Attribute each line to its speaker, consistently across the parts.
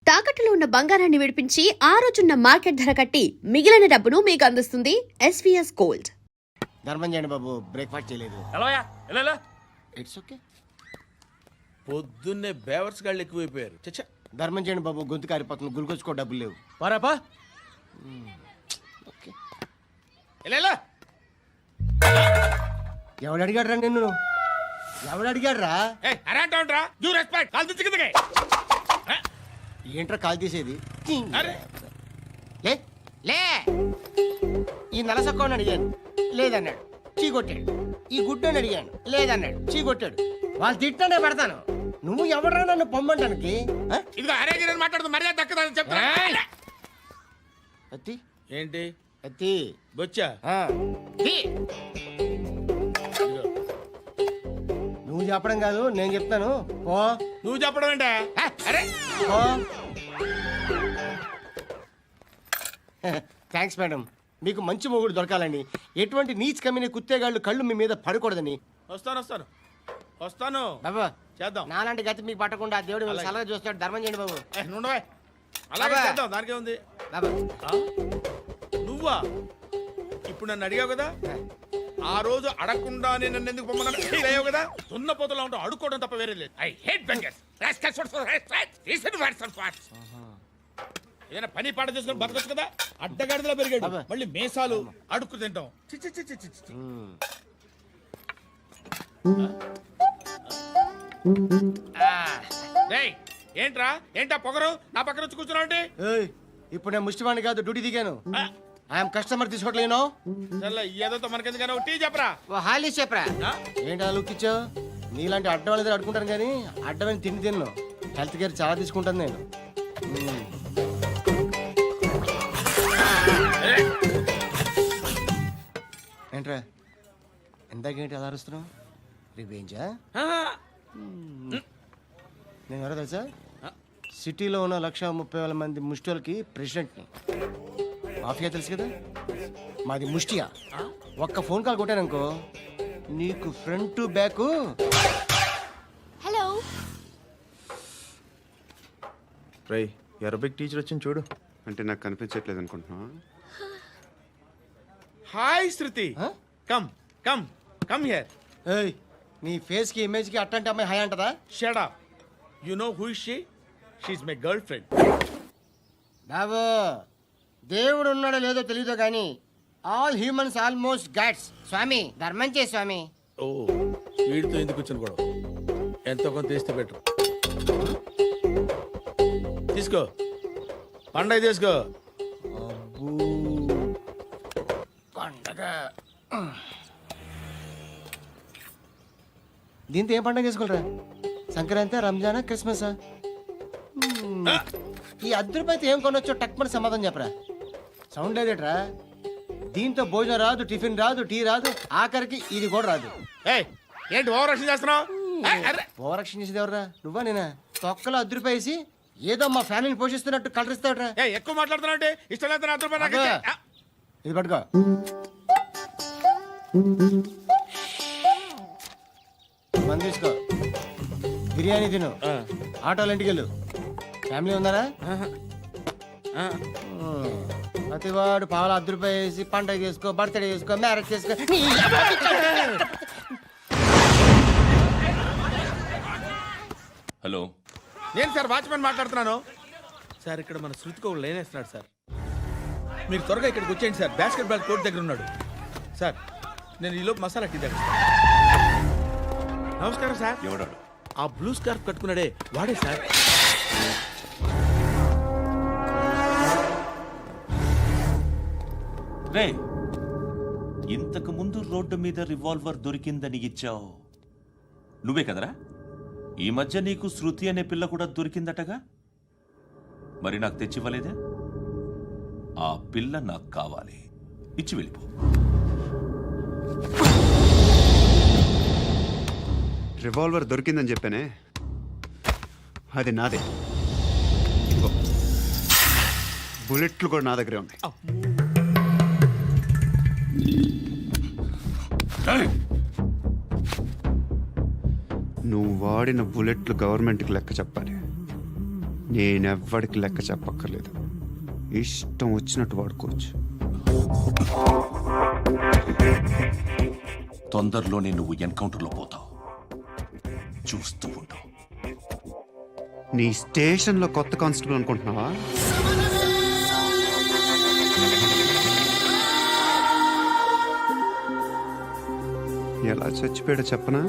Speaker 1: తాకట్టులో ఉన్న బంగారాన్ని విడిపించి ఆ రోజున్న మార్కెట్ ధర కట్టి మిగిలిన డబ్బును మీకు అందిస్తుంది ఎస్వీఎస్ గోల్డ్.
Speaker 2: ధర్మం చేయండి బాబు, బ్రేక్ఫాస్ట్ చేయలేదు. It's okay.
Speaker 3: పొద్దున్నే బేవర్స్ గాళ్ళు ఎక్కువైపోయారు. చచ్చా,
Speaker 2: ధర్మం చేయండి బాబు, గొంతు కారిపోతుంది, గురికొచ్చుకో డబ్బులు లేవు.
Speaker 3: పారాపా.
Speaker 2: ఓకే. ఎవడు అడిగాడు రా నిన్ను? ఎవడు అడిగాడు రా? ఏంట్రా కాల్ తీసేది? లే లే. ఈ నలసక్కని అడిగాను, లేదన్నాడు, చీ కొట్టాడు. ఈ గుడ్డని అడిగాను, లేదన్నాడు, చీ కొట్టాడు. వాళ్ళు తిట్టానే పెడతాను. నువ్వు ఎవడరా నన్ను పొమ్మంటానికి? అత్తి
Speaker 3: ఏంటి
Speaker 2: అత్తి
Speaker 3: బొచ్చా?
Speaker 2: నువ్వు చెప్పడం కాదు, నేను చెప్తాను. పో.
Speaker 3: నువ్వు చెప్పడం ఏంటా? అరే
Speaker 2: పో. థ్యాంక్స్ మేడం, మీకు మంచి మొగుడు దొరకాలని, ఎటువంటి నీచ్ కమ్మిన కుత్తేగాళ్ళు కళ్ళు మీ మీద పడకూడదని.
Speaker 3: వస్తాను
Speaker 2: బాబా
Speaker 3: చేద్దాం.
Speaker 2: నాలాంటి గతి మీకు పట్టకుండా దేవుడు మిమ్మల్ని సలహా చూస్తాడు. ధర్మం చేయండి బాబు.
Speaker 3: నుండవే, అలాగే
Speaker 2: అబ్బా.
Speaker 3: చేద్దాం. దానికే ఉంది.
Speaker 2: బాబా
Speaker 3: నువ్వా ఇప్పుడు నన్ను అడిగావు కదా, ఆ రోజు అడగకుండానే నన్ను ఎందుకు పొమ్మన్నాను ఫీల్ అయ్యావు కదా. సున్న పోతలో ఉంటావు, అడుక్కోవడం తప్ప వేరే లేదు. I hate bangers. ఏదైనా పని పాట చేసుకుని బతకొచ్చు కదా. అడ్డగాడిదలా పెరిగాడు,
Speaker 2: అబ్బా.
Speaker 3: మళ్ళీ మేసాలు అడుక్కు తింటాం. చి చి చి చి చి చి. రేయ్, ఏంటా పొగరు నా పక్కన వచ్చి కూర్చున్నావు అంటే?
Speaker 2: ఏయ్, ఇప్పుడు నేను ముష్టివాణి కాదు, డ్యూటీ దిగాను. ఐఎమ్ కస్టమర్ తీసుకోవట్లేను.
Speaker 3: ఏదో మనకెందుకైనా టీ చెప్పరా.
Speaker 2: హాలీ చెప్పరా.
Speaker 3: ఆ?
Speaker 2: ఏంటి అలా లుక్ ఇచ్చావు? నీలాంటి అడ్డం వాళ్ళ దగ్గర అడుకుంటాను కానీ అడ్డమైన తిండి తిన్ను. హెల్త్ కేర్ చాలా తీసుకుంటాను నేను. ఏంట్రా ఇందాకేంటి అలా అరుస్తున్నావు? రివేంజా? నేను ఎవరో తెలుసా? సిటీలో ఉన్న 130,000 మంది ముష్టిలకి ప్రెసిడెంట్ని. మాఫియా తెలుసు కదా, మాది ముష్టియా. ఒక్క ఫోన్ కాల్ కొట్టాననుకో, నీకు ఫ్రంట్ టు బ్యాక్.
Speaker 1: హలో,
Speaker 4: రై అరబిక్ టీచర్ వచ్చింది చూడు. అంటే నాకు కనిపించట్లేదు అనుకుంటున్నా.
Speaker 3: Hi Shruti,
Speaker 2: Huh?
Speaker 3: Come come come here.
Speaker 2: ఏయ్, నీ ఫేస్ కి ఇమేజ్ కి అట్టంటే అమ్మాయి హాయ్ అంటదా?
Speaker 3: Shut up. You know who is she? She is my girlfriend.
Speaker 2: బాబు, దేవుడు ఉన్నాడో లేదో తెలీదు కానీ ఆల్ హ్యూమన్స్ ఆల్మోస్ట్ గాడ్స్. స్వామి ధర్మం చే స్వామి.
Speaker 3: ఓ, వీడితో ఎందుకు కూర్చొని కూడా ఎంతో కొంత తీస్తే బెటర్. తీసుకో, పండగ తీసుకో.
Speaker 2: పండగ దీంతో ఏం పండగ చేసుకోలేరా? సంక్రాంతి, రంజానా, క్రిస్మసా? ఈ అద్దరిపైతే ఏం కొనొచ్చో టక్మని సమాధానం చెప్పరా. సౌండ్ లేదేట్రా? దీంతో భోజనం రాదు, టిఫిన్ రాదు, టీ రాదు, ఆఖరికి ఇది కూడా రాదు.
Speaker 3: ఏయ్, ఏంటి ఓవర్ యాక్షన్ చేస్తున్నావు?
Speaker 2: ఓవరాక్షన్ చేసేది ఎవరా? నువ్వా నేనా? తొక్కలో అద్దరిపేసి ఏదో మా ఫ్యామిలీని పోషిస్తున్నట్టు కలరిస్తాడ్రా.
Speaker 3: ఎక్కువ మాట్లాడుతున్నావు అంటే ఇష్టం లేదు. నాకు
Speaker 2: అబ్బా. ఇది పట్టుకో. మంది తీసుకో, బిర్యానీ తిను, ఆటోలు ఇంటికి వెళ్ళు. ఫ్యామిలీ ఉన్నారా? ప్రతివాడు పావులు ₹10 వేసి పండగ చేసుకో, బర్త్డే చేసుకో, మ్యారేజ్ చేసుకో.
Speaker 5: హలో,
Speaker 3: నేను సార్ వాచ్మెన్ మాట్లాడుతున్నాను. సార్, ఇక్కడ మన శృతికి ఒక లైన్ వేస్తున్నాడు సార్. మీరు త్వరగా ఇక్కడికి వచ్చేయండి సార్. బాస్కెట్ బాల్ కోర్ట్ దగ్గర ఉన్నాడు సార్. నేను ఈలోపు మసాలా టీ దగ్గర. నమస్కారం సార్.
Speaker 5: ఎవడాడు?
Speaker 3: ఆ బ్లూ స్కార్ఫ్ కట్టుకున్నాడే వాడే సార్.
Speaker 5: రే, ఇంతకు ముందు రోడ్డు మీద రివాల్వర్ దొరికిందని ఇచ్చావు నువ్వే కదరా? ఈ మధ్య నీకు శృతి అనే పిల్ల కూడా దొరికిందటగా? మరి నాకు తెచ్చివ్వలేదే? ఆ పిల్ల నాకు కావాలి, ఇచ్చి వెళ్ళిపో.
Speaker 4: రివాల్వర్ దొరికిందని చెప్పానే, అది నాదే. ఇదిగో, బుల్లెట్లు కూడా నా దగ్గరే ఉన్నాయి. నువ్వు వాడిన బుల్లెట్లు గవర్నమెంట్కి లెక్క చెప్పాలి. నేనెవ్వడికి లెక్క చెప్పక్కర్లేదు, ఇష్టం వచ్చినట్టు వాడుకోవచ్చు.
Speaker 5: తొందరలోనే నువ్వు ఎన్కౌంటర్లో పోతావు, చూస్తూ ఉంటావు.
Speaker 4: నీ స్టేషన్లో కొత్త కానిస్టేబుల్ అనుకుంటున్నావా? ఎలా చచ్చిపోయాడో చెప్పనా?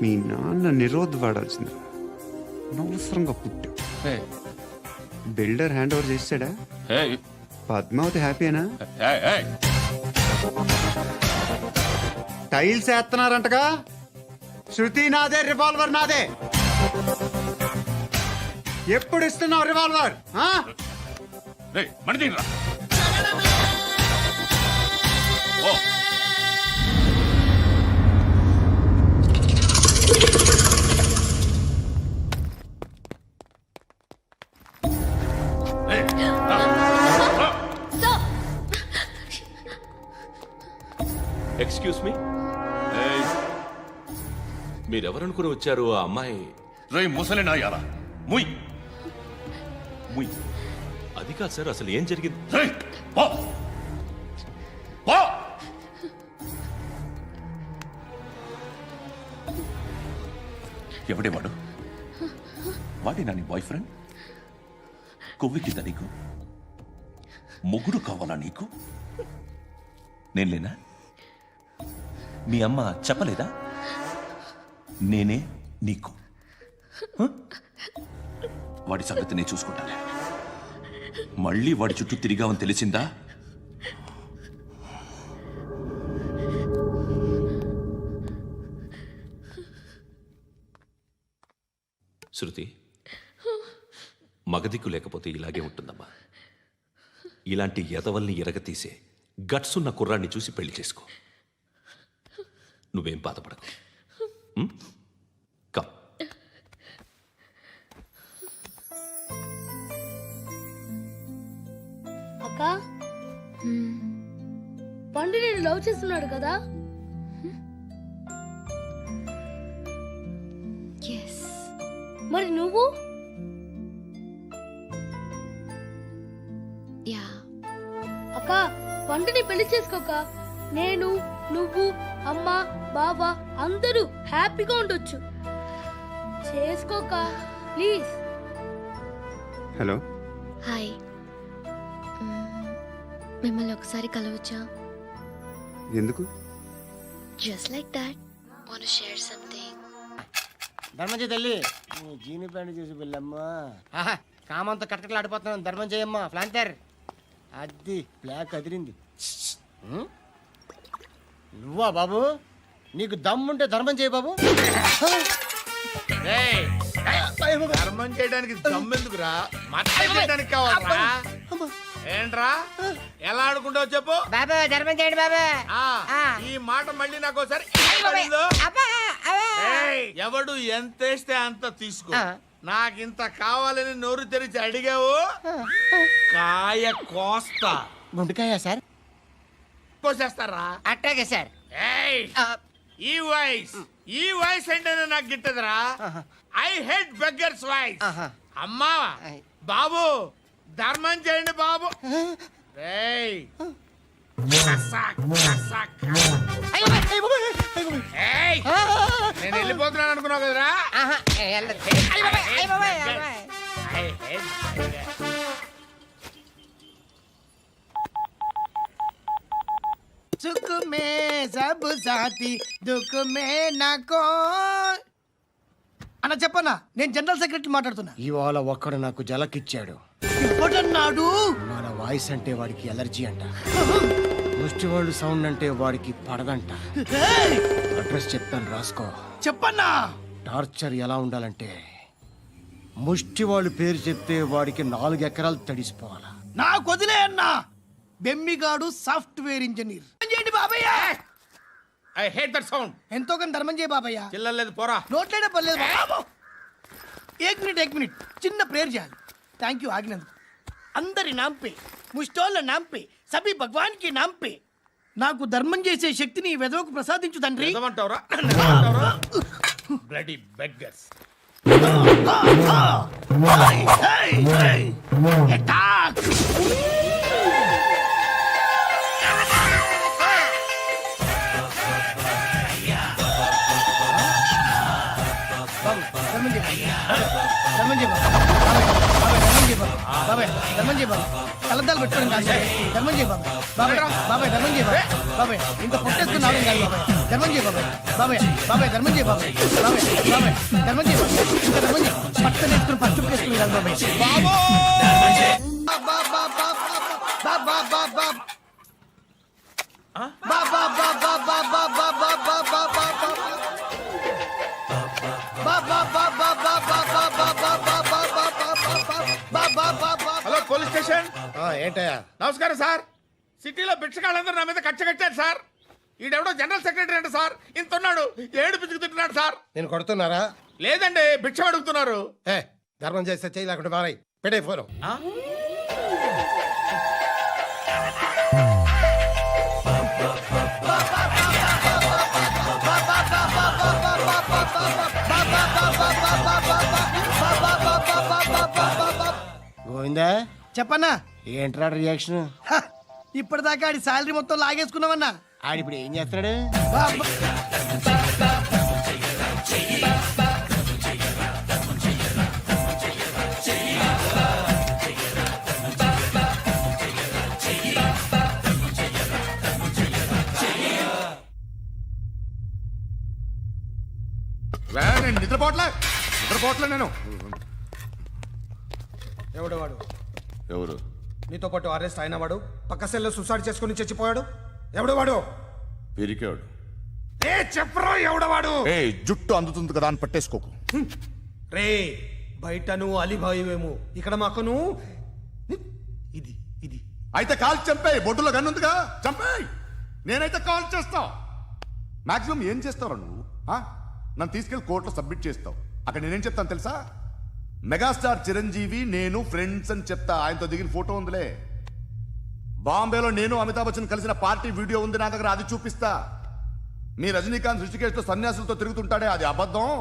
Speaker 4: మీ నాన్న నిరోధ్ వాడాల్సింది, అనవసరంగా పుట్టావు. బిల్డర్ హ్యాండ్ ఓవర్ చేసాడా? పద్మావతి హ్యాపీనా? టైల్స్ వేస్తున్నారంటగా. శృతి నాదే, రివాల్వర్ నాదే. ఎప్పుడు ఇస్తున్నావు రివాల్వర్?
Speaker 6: ఎక్స్క్యూజ్ మీ, మీరెవరనుకుని వచ్చారు? ఆ అమ్మాయి
Speaker 5: రే ముసలి నాయాల, ముయ్ ముయ్.
Speaker 6: అది కాదు సార్, అసలు ఏం జరిగింది?
Speaker 5: రేయ్, పో. పో. ఎవడే వాడు? వాడేనా నీ బాయ్ ఫ్రెండ్? కొవ్వికిద్దా నీకు? మొగుడు కావాలా నీకు? నేను లేనా? మీ అమ్మ చెప్పలేదా నేనే నీకు? వాడి సంగతి నేను చూసుకుంటానే. మళ్ళీ వాడి చుట్టూ తిరిగావని తెలిసిందా?
Speaker 6: శృతి, మగదిక్కు లేకపోతే ఇలాగే ఉంటుందమ్మా. ఇలాంటి ఎదవల్ని ఎరగతీసే గట్స్ ఉన్న కుర్రాన్ని చూసి పెళ్లి చేసుకో. నువ్వేం బాధపడకు. కమ్.
Speaker 7: అక్క పండు నేను లవ్ చేస్తున్నాడు కదా. మరి నువ్వు? అక్క పండుని పెళ్లి చేసుకోక నేను, నువ్వు, అమ్మ, బావ అందరూ హ్యాపీగా ఉండొచ్చు. చేసుకోక ప్లీజ్.
Speaker 4: హలో,
Speaker 8: హాయ్, మిమ్మల్ని ఒకసారి కలవచ్చా?
Speaker 4: ఎందుకు?
Speaker 8: Just like that, want to share something.
Speaker 2: ధర్మం చేయి తల్లి, నీ జీని ప్యాంట్ చూసి వెళ్ళమ్మా. కామంతో కట్టకలు ఆడిపోతున్నాను. ధర్మం చేయమ్మా. ఫ్లాంటర్ అది బ్లాక్ అదిరింది. నువ్వా బాబు? నీకు దమ్ముంటే ధర్మం చేయి బాబు.
Speaker 3: ధర్మం చేయడానికి దమ్మెందుకురా? మర్డర్ చేయడానికి కావాలరా? ఏంట్రా ఎలా ఆడుకుంటావు చెప్పు.
Speaker 2: బాబా ధర్మం చేయండి బాబా.
Speaker 3: ఈ మాట మళ్ళీ నాకు ఒకసారి ఎవడు ఎంత వేస్తే అంత తీసుకో. నాకింత కావాలని నోరు తెరిచి అడిగావు, కాయ కోస్తా.
Speaker 2: గుండెకాయ సార్?
Speaker 3: కోసేస్తారా?
Speaker 2: అట్టాగే సార్.
Speaker 3: ఈ వాయిస్ అంటేనే నాకు గిట్టదురా. I hate beggars voice. అమ్మా బాబు ధర్మం చేయండి బాబు. రేయ్ నేను వెళ్ళిపోతున్నాను అనుకున్నావు కదరా.
Speaker 2: సుఖ మే సబ్ సాథీ దుఃఖ మే నాకో.
Speaker 9: అన్న చెప్పన్నా, నేను జనరల్ సెక్రటరీ మాట్లాడుతున్నా.
Speaker 2: ఇవాళ ఒక్కడు నాకు జలకిచ్చాడు.
Speaker 9: ఎవడన్నాడు?
Speaker 2: మన వాయిస్ అంటే వాడికి ఎలర్జీ అంట. ముష్టి వాళ్ళు సౌండ్ అంటే వాడికి పడదంట. అడ్రస్ చెప్తాను రాసుకో.
Speaker 9: చెప్పన్నా.
Speaker 2: టార్చర్ ఎలా ఉండాలంటే ముష్టి వాళ్ళు పేరు చెప్తే వాడికి 4 ఎకరాలు తడిసిపోవాలా.
Speaker 9: నాకు వదిలే అన్నా. బెమ్మిగాడు సాఫ్ట్వేర్ ఇంజనీర్. చేయండి బాబయ్య.
Speaker 3: I hate that sound.
Speaker 9: ఎంతో కానీ ధర్మం చేయ బాబయ్య.
Speaker 3: చిల్లలేదు పోరా.
Speaker 9: నోట్లేనే పర్లేదు బాబు. ఏక్ మినిట్ చిన్న ప్రేయర్ చేయాలి. థ్యాంక్ యూ ఆగినందుకు. అందరి నాంపే, ముష్టోళ్ళ నాంపే, సభి భగవాన్ కి నాంపే నాకు ధర్మం చేసే శక్తిని ఈ వెదవకు ప్రసాదించు తండ్రి.
Speaker 3: నిజమంటావురా? Bloody beggars.
Speaker 9: Attack! బాబు ధర్మం చేయి ధర్మం చేయి బాబాయ్ ధర్మం చేయి బాబు కలద్దాలు పెట్టుకోవడం కాదు ధర్మం చేయి బాబాయ్ బాబాయ్ ధర్మం చేయి బాబాయ్ ఇంత పొట్టేసుకుని రావడం కాదు బాబాయ్ ధర్మం చేయి బాబాయ్ ధర్మం చేయి బాబాయ్ ధర్మం చేయి బాబాయ్ ఇంకా ధర్మం చేయి పక్కన వేసుకుని పచ్చుపు వేసుకుని కాదు బాబాయ్
Speaker 3: హలో పోలీస్ స్టేషన్.
Speaker 2: ఏంటయ్యా?
Speaker 3: నమస్కారం సార్. సిటీలో భిక్షగాళ్ళందరూ నా మీద కచ్చ కట్టారు సార్. ఈడెవడో జనరల్ సెక్రటరీ అంట సార్. ఇంత ఉన్నాడు, ఏడు పిచ్చుకు తింటున్నాడు సార్.
Speaker 2: నేను కొడుతున్నారా?
Speaker 3: లేదండి, భిక్ష అడుగుతున్నారు.
Speaker 2: ధర్మం చేస్తే చేయి లేకుండా మారాయి. పెట్టే ఫోను.
Speaker 3: ఆ?
Speaker 2: గోవిందా,
Speaker 9: చెప్పన్నా
Speaker 2: ఏంట్రా రియాక్షన్?
Speaker 9: ఇప్పటిదాకా ఆడి శాలరీ మొత్తం లాగేసుకున్నావన్నా.
Speaker 2: ఆడిప్పుడు ఏం చేస్తున్నాడు?
Speaker 3: నేను నిద్రపోవట్లే నేను.
Speaker 10: ఎవడు వాడు?
Speaker 5: ఎవరు?
Speaker 10: నీతో పాటు అరెస్ట్ అయిన వాడు, పక్క సెల్లో సూసైడ్ చేసుకుని చచ్చిపోయాడు. ఎవడు వాడు?
Speaker 5: పిరికాడు.
Speaker 10: ఏ చెప్పరా ఎవడవాడు?
Speaker 11: ఏ జుట్టు అందుతుంది కదా అని పట్టేసుకోకు.
Speaker 10: రే బయట నువ్వు అలీబాయివేమో, ఇక్కడ మాకు నువ్వు ఇది ఇది
Speaker 11: అయితే కాల్ చంపేయి. బొడ్డులో గన్నుందిగా చంపేయి. నేనైతే కాల్ చేస్తా. మాక్సిమం ఏం చేస్తావు నువ్వు? నన్ను తీసుకెళ్లి కోర్టులో సబ్మిట్ చేస్తావు. అక్కడ నేనేం చెప్తాను తెలుసా? మెగాస్టార్ చిరంజీవి నేను ఫ్రెండ్స్ అని చెప్తా. ఆయనతో దిగిన ఫోటో ఉందిలే. బాంబేలో నేను అమితాబ్ బచ్చన్ కలిసిన పార్టీ వీడియో ఉంది నా దగ్గర, అది చూపిస్తా. మీ రజనీకాంత్ ఋషికేశ్తో సన్యాసులతో తిరుగుతుంటాడే, అది అబద్ధం.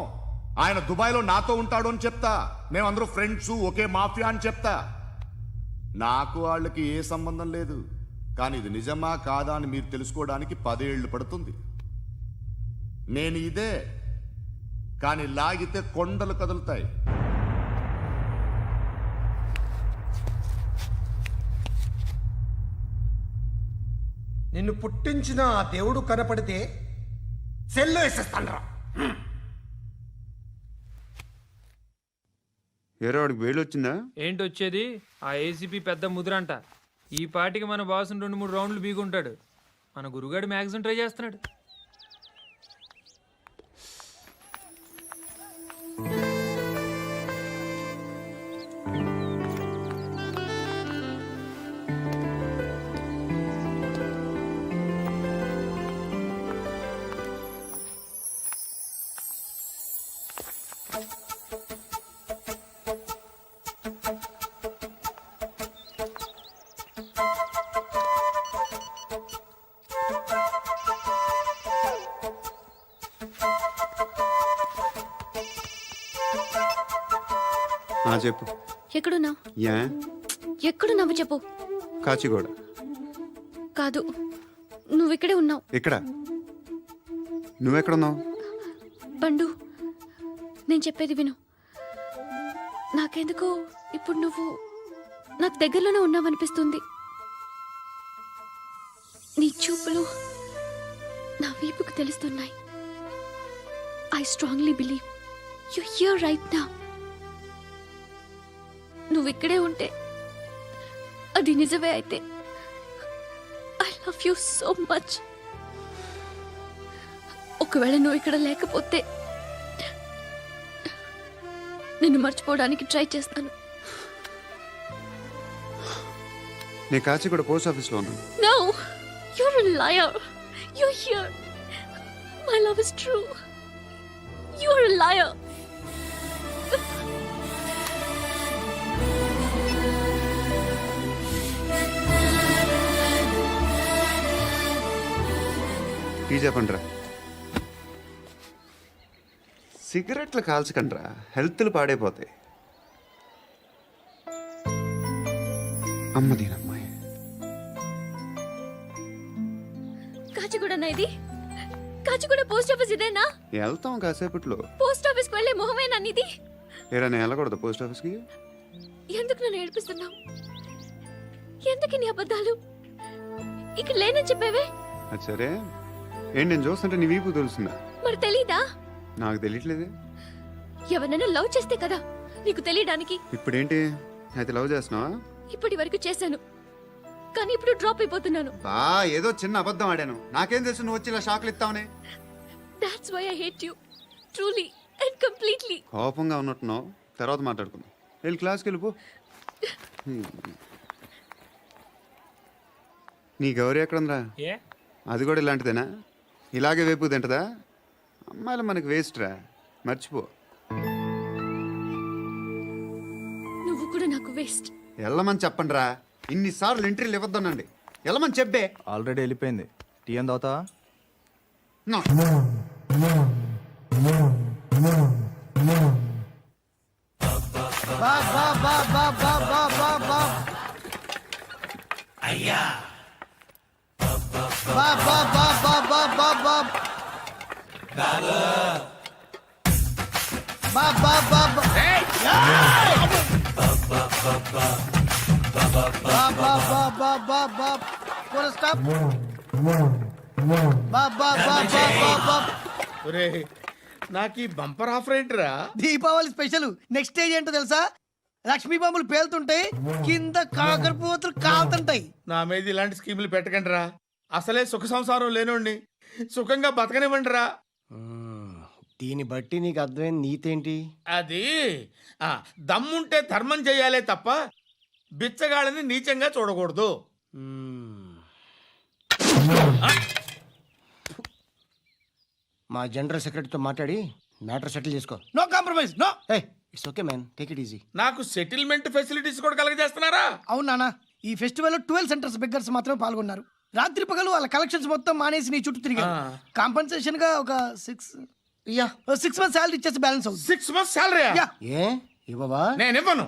Speaker 11: ఆయన దుబాయ్లో నాతో ఉంటాడు అని చెప్తా. మేమందరూ ఫ్రెండ్స్, ఒకే మాఫియా అని చెప్తా. నాకు వాళ్ళకి ఏ సంబంధం లేదు. కానీ ఇది నిజమా కాదా అని మీరు తెలుసుకోవడానికి 10 ఏళ్ళు పడుతుంది. నేను ఇదే, కానీ లాగితే కొండలు కదులుతాయి.
Speaker 10: నిన్ను పుట్టించిన ఆ దేవుడు కనపడితే సెల్లో వేసేస్తానరా.
Speaker 4: ఏరో వాడికి వేలు వచ్చిందా?
Speaker 12: ఏంటి వచ్చేది? ఆ ఏసీపీ పెద్ద ముద్రంట. ఈ పాటికి మన బాసుని 2-3 రౌండ్లు బీగుంటాడు. మన గురుగాడు మ్యాగజైన్ ట్రై చేస్తున్నాడు.
Speaker 4: చెప్పు.
Speaker 8: ఎక్కడున్నావు?
Speaker 4: యా
Speaker 8: ఎక్కడున్నావు చెప్పు.
Speaker 4: కాచిగూడ.
Speaker 8: కాదు, నువ్వు ఇక్కడే ఉన్నావు.
Speaker 4: ఇక్కడ నువ్వెక్కడున్నావు?
Speaker 8: పండు, నేను చెప్పేది విను. నాకెందుకో ఇప్పుడు నువ్వు నాకు దగ్గరలోనే ఉన్నావనిపిస్తుంది. నీ చూపులు నా వీపుకు తెలుస్తున్నాయి. I strongly believe you here right now. నువ్వు ఇక్కడే ఉంటే అది నిజమే అయితే I love you so much. ఒకవేళ నువ్వు ఇక్కడ లేకపోతే నిన్ను మర్చిపోవడానికి ట్రై చేస్తాను.
Speaker 4: నేను కాచిగూడ పోస్ట్ ఆఫీస్లో ఉన్నాను.
Speaker 8: No, you're a liar. You're here. My love is true. You're a liar.
Speaker 4: Tea చెప్పండి రా. సిగరెట్లు కాల్చకండ్రా, హెల్త్లు పాడైపోతాయి. అమ్మదీనమ్మాయి.
Speaker 8: కాచిగూడనా ఇది? కాచిగూడ పోస్ట్ ఆఫీస్ ఇదేనా?
Speaker 4: వెళ్తాం కాసేపట్లో.
Speaker 8: పోస్ట్ ఆఫీస్కి వెళ్ళే మొహమేనా ఇది?
Speaker 4: ఏరా నేను వెళ్ళకూడదు పోస్ట్ ఆఫీస్కి?
Speaker 8: ఎందుకు నన్ను ఏడిపిస్తున్నావు? ఎందుకు నీ అబద్ధాలు? ఇక్కడ లేనని చెప్పేవే.
Speaker 4: అది సరే, ఏంటి నేను చూస్తుంటే నీ వీపు తెలుస్తుందా?
Speaker 8: మరి తెలీదా?
Speaker 4: నాకు తెలియట్లేదే.
Speaker 8: ఎవరైనా లవ్ చేస్తే కదా నీకు తెలియడానికి.
Speaker 4: ఇప్పుడేంటి అయితే లవ్ చేస్తున్నావా?
Speaker 8: ఇప్పటి వరకు చేశాను, కానీ ఇప్పుడు డ్రాప్ అయిపోతున్నాను.
Speaker 4: ఏదో చిన్న అబద్ధం ఆడాను. నాకేం తెలుసు నువ్వు వచ్చి ఇలా షాక్లు ఇస్తావనే.
Speaker 8: That's why I hate you. Truly and completely.
Speaker 4: కోపంగా ఉన్నట్టున్నావు, తర్వాత మాట్లాడుకుందాం. వెళ్ళి క్లాస్కి వెళ్ళిపో. నీ గౌరీ ఎక్కడుందిరా? అది కూడా ఇలాంటిదేనా? ఇలాగే వేపు తింటదా? అమ్మాయిలు మనకి వేస్ట్ రా, మర్చిపో.
Speaker 8: నువ్వు కూడా నాకు వేస్ట్.
Speaker 4: వెళ్ళమని చెప్పండి రా. ఇన్నిసార్లు ఎంట్రీలు ఇవ్వద్దనండి. వెళ్ళమని చెప్పే.
Speaker 10: ఆల్రెడీ వెళ్ళిపోయింది. టీ అని తాగుతావా?
Speaker 4: No.
Speaker 3: ఒరేయ్, నాకు ఈ బంపర్ ఆఫర్ ఏంటిరా?
Speaker 9: దీపావళి స్పెషల్. నెక్స్ట్ స్టేజ్ ఏంటో తెలుసా? లక్ష్మీ బాంబులు పేలుతుంటాయి, కింద కాకరపోతులు కాలుతుంటాయి.
Speaker 3: నా మీద ఇలాంటి స్కీములు పెట్టకండి రా. అసలే సుఖ సంసారం లేనోడిని సుఖంగా బతకనివ్వండి రా.
Speaker 2: దీన్ని బట్టి నీకు అర్థమైన నీతేంటి?
Speaker 3: అది దమ్ముంటే ధర్మం చేయాలే తప్ప బిచ్చగాళ్ళని నీచంగా చూడకూడదు.
Speaker 2: మా జనరల్ సెక్రటరీతో మాట్లాడి మ్యాటర్ సెటిల్ చేసుకో.
Speaker 9: No compromise, no.
Speaker 2: It's okay man, take it easy.
Speaker 3: నాకు సెటిల్మెంట్ ఫెసిలిటీస్ కూడా కలగజేస్తున్నారా?
Speaker 9: అవును నాన్న, ఈ ఫెస్టివల్ 12 సెంటర్స్ బెగ్గర్స్ మాత్రమే పాల్గొన్నారు. రాత్రి పగలు వాళ్ళ కలెక్షన్స్ మొత్తం మానేసి నీ చుట్టూ తిరిగారు. కాంపన్సేషన్ గా ఒక 6 మంత్స్ శాలరీ ఇచ్చేసి బ్యాలెన్స్ అవుతుంది.
Speaker 3: 6 months శాలరీ?
Speaker 2: ఏ ఇవ్వవా?
Speaker 3: నేను ఇవ్వను.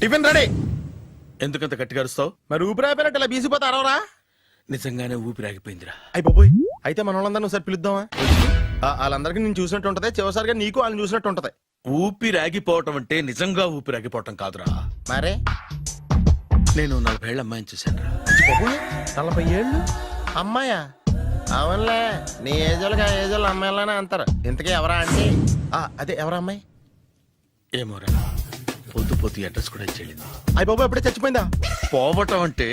Speaker 2: Tiffin ready.
Speaker 3: ఎందుకంత గట్టిగా అరుస్తావు?
Speaker 2: మరి ఊపిరి అయిపోయినట్టు ఇలా బీసిపోతే అరవరా?
Speaker 3: నిజంగానే ఊపిరాగిపోయిందిరా.
Speaker 2: అయ్యి బాబోయ్, అయితే మన వాళ్ళందరినీ ఒకసారి పిలుద్దామా? వాళ్ళందరికీ నేను చూసినట్టు ఉంటది, చివరిసారిగా నీకు వాళ్ళని చూసినట్టు ఉంటది.
Speaker 3: ఊపిరాగిపోవటం అంటే నిజంగా ఊపిరాగిపోవటం కాదురా.
Speaker 2: మరే
Speaker 3: నేను 40 ఏళ్ళ అమ్మాయిని చూశాను రా.
Speaker 2: 40 ఏళ్ళు అమ్మాయా? అవునులే, నీ ఏజోళ్ళకి ఆ ఏజోళ్ళు అమ్మాయిలానే అంటారు. ఇంతకీ ఎవరా అంటే? అదే ఎవరా అమ్మాయి?
Speaker 3: ఏమోరా, పొద్దు పొద్దు అడ్రస్ కూడా ఇచ్చేళ్ళింది.
Speaker 2: అయ్యి బాబు ఎప్పుడే చచ్చిపోయిందా?
Speaker 3: పోవటం అంటే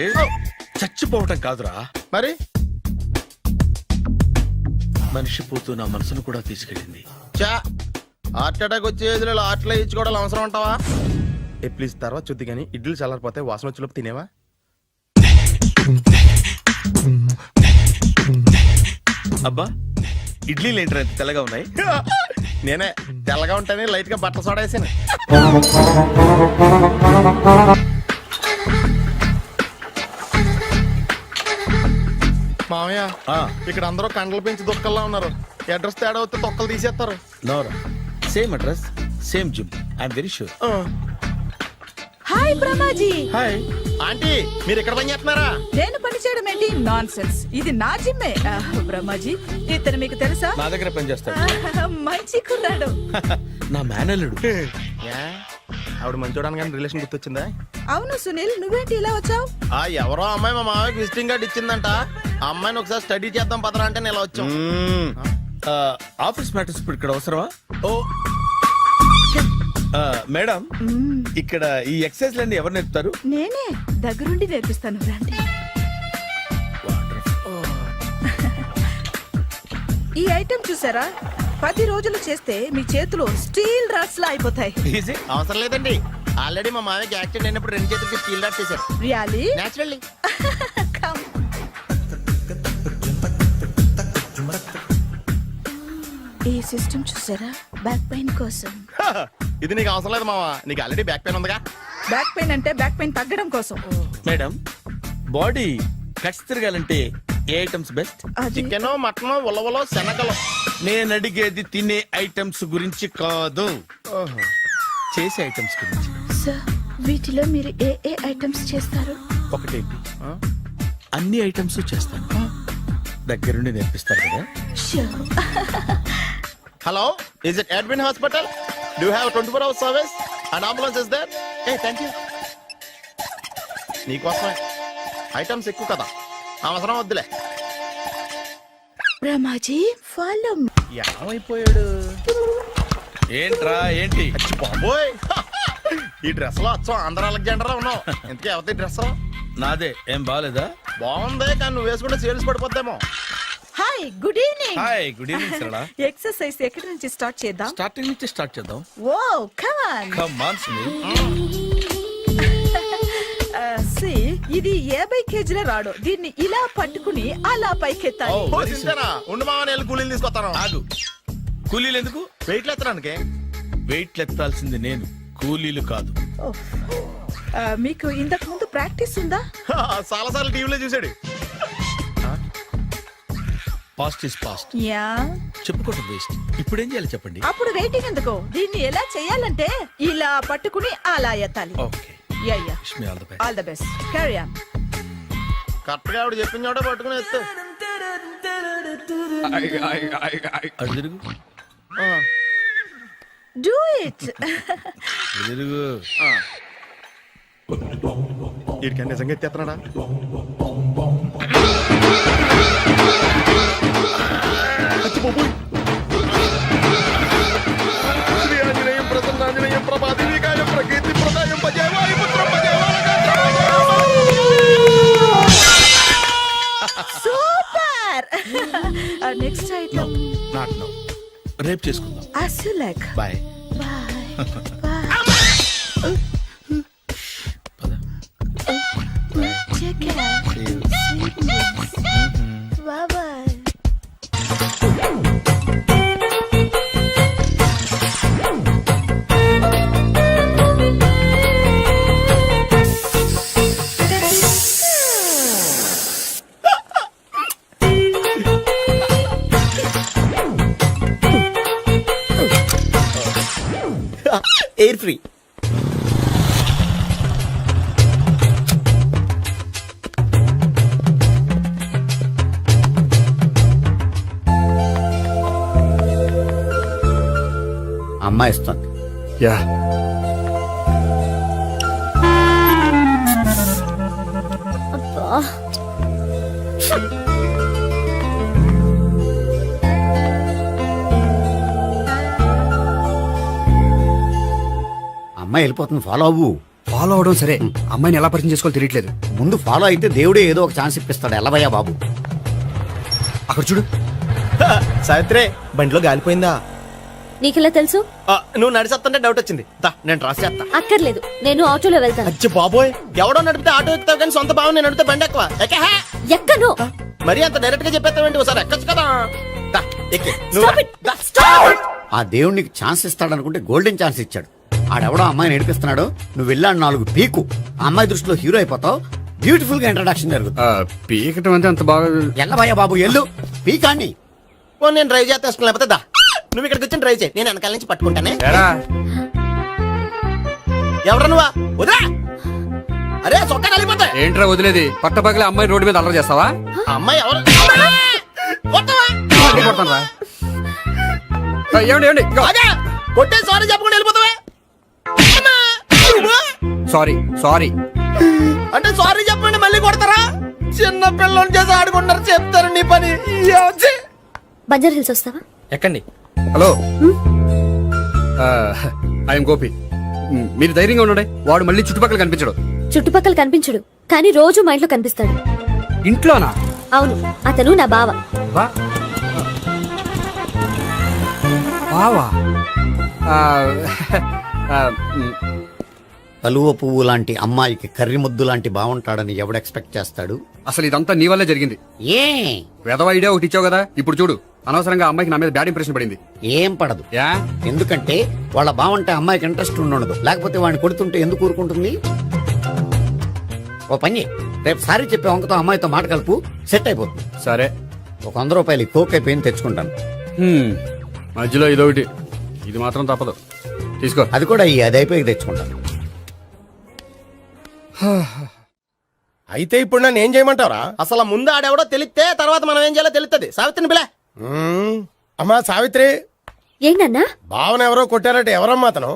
Speaker 3: చచ్చిపోవటం కాదురా,
Speaker 2: మరి
Speaker 3: మనిషి పోతూ నా మనసును కూడా తీసుకెళ్ళింది.
Speaker 2: చా, హార్ట్ అటాక్ వచ్చే ఏజ్లో హార్ట్లో ఇచ్చుకోవడం అవసరం అంటావా? ప్లీజ్ తర్వాత చూద్ది కానీ ఇడ్లీలు చల్లారిపోతే వాసన వచ్చేలోపు తినేవా?
Speaker 3: అబ్బా, ఇడ్లీలు ఏంటంటే తెల్లగా ఉన్నాయి?
Speaker 2: నేనే తెల్లగా ఉంటానే లైట్ గా బట్టలు సోడా వేసాను. మామయ్య, ఇక్కడ అందరూ కండలు పెంచి దుక్కల్లా ఉన్నారు. అడ్రస్ తేడా వస్తే తొక్కలు తీసేస్తారు.
Speaker 3: నోరా, same address, same gym. I'm very sure.
Speaker 13: Hi Brahmaji.
Speaker 2: Hi aunty, మీరు ఇక్కడ పని చేస్తున్నారా?
Speaker 13: నేను పని చేయడం ఏంటి? Nonsense. ఇది నా జిమ్మే. బ్రహ్మాజీ, ఇతను మీకు తెలుసా?
Speaker 3: నా దగ్గర పని చేస్తాడు.
Speaker 13: మంచి కుర్రాడు.
Speaker 3: నా మేనల్లుడు.
Speaker 2: ఆవిడ మంచి చూడడానికి రిలేషన్ గుర్తొచ్చిందా?
Speaker 13: అవును సునీల్, నువ్వేంటి ఇలా వచ్చావు?
Speaker 2: ఎవరో అమ్మాయి మా మామయ్యకి విజిటింగ్ కార్డ్ ఇచ్చిందంట. ఆ అమ్మాయిని ఒకసారి స్టడీ చేద్దాం పదరా అంటే నేను ఇలా వచ్చాం.
Speaker 3: ఆఫీస్ మ్యాటర్స్ ఇప్పుడు ఇక్కడ అవసరమా? ఓ మేడం, ఇక్కడ ఈ ఎక్సర్సైజ్ లన్నీ ఎవరు నేర్పుతారు?
Speaker 13: నేనే దగ్గరుండి నేర్పిస్తాను, రండి. ఈ ఐటెం చూసారా? 10 రోజులు చేస్తే మీ చేతులు స్టీల్ రాట్స్ లా అయిపోతాయి.
Speaker 2: అవసరం లేదండి, ఆల్రెడీ మా మామయ్యకి యాక్సిడెంట్ అయినప్పుడు 2 చేతులకి స్టీల్ డాట్ చేశారు.
Speaker 13: రియల్లీ?
Speaker 2: నేచురల్లీ.
Speaker 13: ఈ సిస్టమ్ చూసారా? బ్యాక్ పెయిన్ కోసం.
Speaker 2: ఇది నీకు అవసరం లేదు మావా, నీకు ఆల్రెడీ బ్యాక్ పెయిన్ ఉందిగా.
Speaker 13: బ్యాక్ పెయిన్ అంటే బ్యాక్ పెయిన్ తగ్గడం కోసం.
Speaker 3: మేడం, బాడీ కట్స్ తిరగాలంటే ఏ ఐటమ్స్ బెస్ట్?
Speaker 13: అది
Speaker 2: చికెన్, మటన్, ఉలవలో, శనగలు.
Speaker 3: నేను అడిగేది తినే ఐటమ్స్ గురించి కాదు, చేసే ఐటమ్స్ గురించి.
Speaker 13: సార్, వీటిలో మీరు ఏ ఏ ఐటమ్స్ చేస్తారు?
Speaker 3: ఒకటేంటి, అన్ని ఐటమ్స్ చేస్తాను. దగ్గరుండి నేర్పిస్తారు కదా.
Speaker 13: Sure.
Speaker 2: Hello, is it admin hospital? Do have 24 hours service? And ambulance is there? ఏ థ్యాంక్ యూ. నీకోసమే ఐటమ్స్ ఎక్కువ కదా, అవసరం వద్దులే.
Speaker 13: రమాజీ, ఫాలో.
Speaker 3: ఏమైపోయాడు? ఏంట్రా ఏంటి?
Speaker 2: అచ్చి బాబోయ్, ఈ డ్రెస్ లో అచ్చం ఆంధ్ర అలెగ్జాండర్ ఉన్నావు. ఇంతకీ ఎవరి డ్రెస్?
Speaker 3: నాదే. ఏం బాగాలేదా?
Speaker 2: బాగుంది, కానీ నువ్వు వేసుకుంటే సేల్స్ పడిపోద్దేమో.
Speaker 13: Hi, good evening.
Speaker 3: Hi, good evening Sarala.
Speaker 13: Exercise ఎక్కడి నుంచి స్టార్ట్ చేద్దాం?
Speaker 3: స్టార్టింగ్ నుంచి స్టార్ట్ చేద్దాం.
Speaker 13: Oh, come on.
Speaker 3: Come on Sunil.
Speaker 13: ఇది 50 కేజీల రాడు. దీన్ని ఇలా పట్టుకుని అలా పైకెత్తాలి.
Speaker 3: Oh.
Speaker 2: ఓ, సింతేనా? ఉండు మామ, నేను కూలీలు తీసుకొస్తాను.
Speaker 3: ఆగు. కూలీలు ఎందుకు?
Speaker 2: వెయిట్ ఎత్తడానికి.
Speaker 3: వెయిట్ ఎత్తాల్సింది నేను, కూలీలు కాదు.
Speaker 13: మీకు ఇంతకు ముందు ప్రాక్టీస్ ఉందా?
Speaker 2: చాలా సార్లు టీవీలో చూసాడు.
Speaker 3: Past is past,
Speaker 13: yeah.
Speaker 3: చెప్పుకోవడం వేస్ట్. ఇప్పుడు ఏం చేయాలి చెప్పండి.
Speaker 13: అప్పుడు వెయిటింగ్ ఎందుకు? దీన్ని ఎలా చేయాలంటే ఇలా పట్టుకుని అలా ఎత్తాలి.
Speaker 3: Okay,
Speaker 13: yeah yeah.
Speaker 3: Wish me all the best.
Speaker 13: All the best. Carry on.
Speaker 2: Correct గా ఆవిడ చెప్పిన చోట పట్టుకుని ఎత్తు.
Speaker 3: అటు తిరుగు,
Speaker 13: డూ ఇట్.
Speaker 3: అటు తిరుగు.
Speaker 2: వీడికి నిజంగా ఎత్తేస్తున్నాడా? శ్రీ ఆంజనేయం ప్రసన్నాంజనేయం ప్రభాదివికాయం ప్రకీర్తి ప్రదాయం భజేవాయి పుత్రం
Speaker 13: super. Next item.
Speaker 3: Not now, రేపు చేసుకుందాం.
Speaker 13: As you like.
Speaker 3: Bye.
Speaker 13: Bye.
Speaker 3: పద.
Speaker 13: Take care. Sweet dreams. Bye bye.
Speaker 2: Air free.
Speaker 14: అమ్మాయి ఇస్తుంది.
Speaker 3: యా.
Speaker 14: అమ్మాయి వెళ్ళిపోతుంది, ఫాలో అవ్వు.
Speaker 10: ఫాలో అవడం సరే, అమ్మాయిని ఎలా పరిచయం చేసుకోవాలో తెలియట్లేదు.
Speaker 14: ముందు ఫాలో అయితే దేవుడే ఏదో ఒక ఛాన్స్ ఇప్పిస్తాడు. ఎల్లవయ్యా బాబు.
Speaker 10: అక్కడ చూడు.
Speaker 2: సావిత్రి, బండిలో గాలిపోయిందా?
Speaker 8: నీకెలా తెలుసు?
Speaker 2: నువ్వు నడిచేస్తుంటే డౌట్ వచ్చింది. నేను డ్రాస్ చేస్తా.
Speaker 8: అక్కర్లేదు, నేను ఆటోలో వెళ్తాను.
Speaker 2: అచ్చి బాబోయ్, ఎవడో నడిపితే ఆటో ఎక్కుతావు కానీ సొంత భావం నేను నడిపితే బండి ఎక్కువ.
Speaker 8: ఎక్కను.
Speaker 2: మరి అంత డైరెక్ట్ గా చెప్పేస్తావేంటి? ఒకసారి ఎక్కొచ్చు కదా. ఎక్కి.
Speaker 14: ఆ దేవుడు నీకు ఛాన్స్ ఇస్తాడు అనుకుంటే గోల్డెన్ ఛాన్స్ ఇచ్చాడు. ఆడెవడో అమ్మాయిని ఏడిపిస్తున్నాడు, నువ్వు వెళ్ళాడు 4 పీకు. ఆ అమ్మాయి దృష్టిలో హీరో అయిపోతావు. బ్యూటిఫుల్ గా ఇంట్రడక్షన్ జరుగుతుంది.
Speaker 10: పీకటం అంటే అంత బాగా.
Speaker 14: ఎల్లవయ్యా బాబు, ఎల్లు పీకాన్ని.
Speaker 2: నేను డ్రైవ్ చేస్తాను, లేకపోతే దా నువ్వు ఇక్కడికి వచ్చి డ్రైవ్ చేయి, నేను వెనకాల నుంచి పట్టుకుంటానే. ఎవరు నువ్వా? వదిలా. అరే చొక్కా కలిపోతా.
Speaker 10: ఏంట్రా వదిలేది? పట్ట పగలే అమ్మాయి రోడ్డు మీద అల్లరి చేస్తావా?
Speaker 2: అమ్మాయి ఎవరు?
Speaker 10: ఏమండి
Speaker 2: కొట్టే సారీ చెప్పకుండా వెళ్ళిపోతావా?
Speaker 10: సారీ సారీ
Speaker 2: అంటే సారీ చెప్పండి మళ్ళీ కొడతారా? చిన్న పిల్లలు చేసి ఆడుకుంటారు, చెప్తారు నీ పని.
Speaker 8: బంజారా హిల్స్ వస్తావా?
Speaker 10: ఎక్కండి. Hello, I'm Gopi. మీరు ధైర్యంగా ఉండండి. వాడు మళ్ళీ చుట్టుపక్కల కనిపించడు.
Speaker 8: చుట్టుపక్కల కనిపించడు, కానీ రోజు మా ఇంట్లో కనిపిస్తాడు.
Speaker 10: ఇంట్లోనా?
Speaker 8: అవును, అతను నా బావ.
Speaker 10: బావా?
Speaker 14: కలువ పువ్వు లాంటి అమ్మాయికి కర్రి ముద్దు లాంటి బాగుంటాడని ఎవడు ఎక్స్పెక్ట్ చేస్తాడు?
Speaker 10: అసలు ఇదంతా నీ వల్లే జరిగింది.
Speaker 14: ఏ
Speaker 10: వెధవ ఐడియా ఒకటి ఇచ్చావు కదా, ఇప్పుడు చూడు అనవసరంగా అమ్మాయికి నా మీద బ్యాడ్ ఇంప్రెషన్ పడింది.
Speaker 14: ఏం పడదు. ఎందుకంటే వాళ్ళ బావంటే అమ్మాయికి ఇంట్రెస్ట్ ఉండదు, లేకపోతే వాడిని కొడుతుంటే ఎందుకు ఊరుకుంటుంది. ఓ పని చెయ్, రేపు సారీ చెప్పే వంకతో అమ్మాయితో మాట కలుపు, సెట్ అయిపోతుంది.
Speaker 10: సరే,
Speaker 14: ఒక 100 రూపాయలు కోక్ అయిపోయింది తెచ్చుకుంటాను.
Speaker 10: మధ్యలో ఇదొకటి, ఇది మాత్రం తప్పదు. తీసుకో.
Speaker 14: అది కూడా అది అయిపోయి తెచ్చుకుంటాను.
Speaker 2: అయితే ఇప్పుడు నన్ను ఏం చేయమంటారా? అసలు ముందు ఆడెవడో తెలిస్తే తర్వాత మనం ఏం చేయాలో తెలుస్తుంది. సావిత్రిని పిల్ల. అమ్మా సావిత్రి.
Speaker 8: ఏంటన్నా?
Speaker 2: భావన ఎవరో కొట్టారట, ఎవరమ్మా అతను?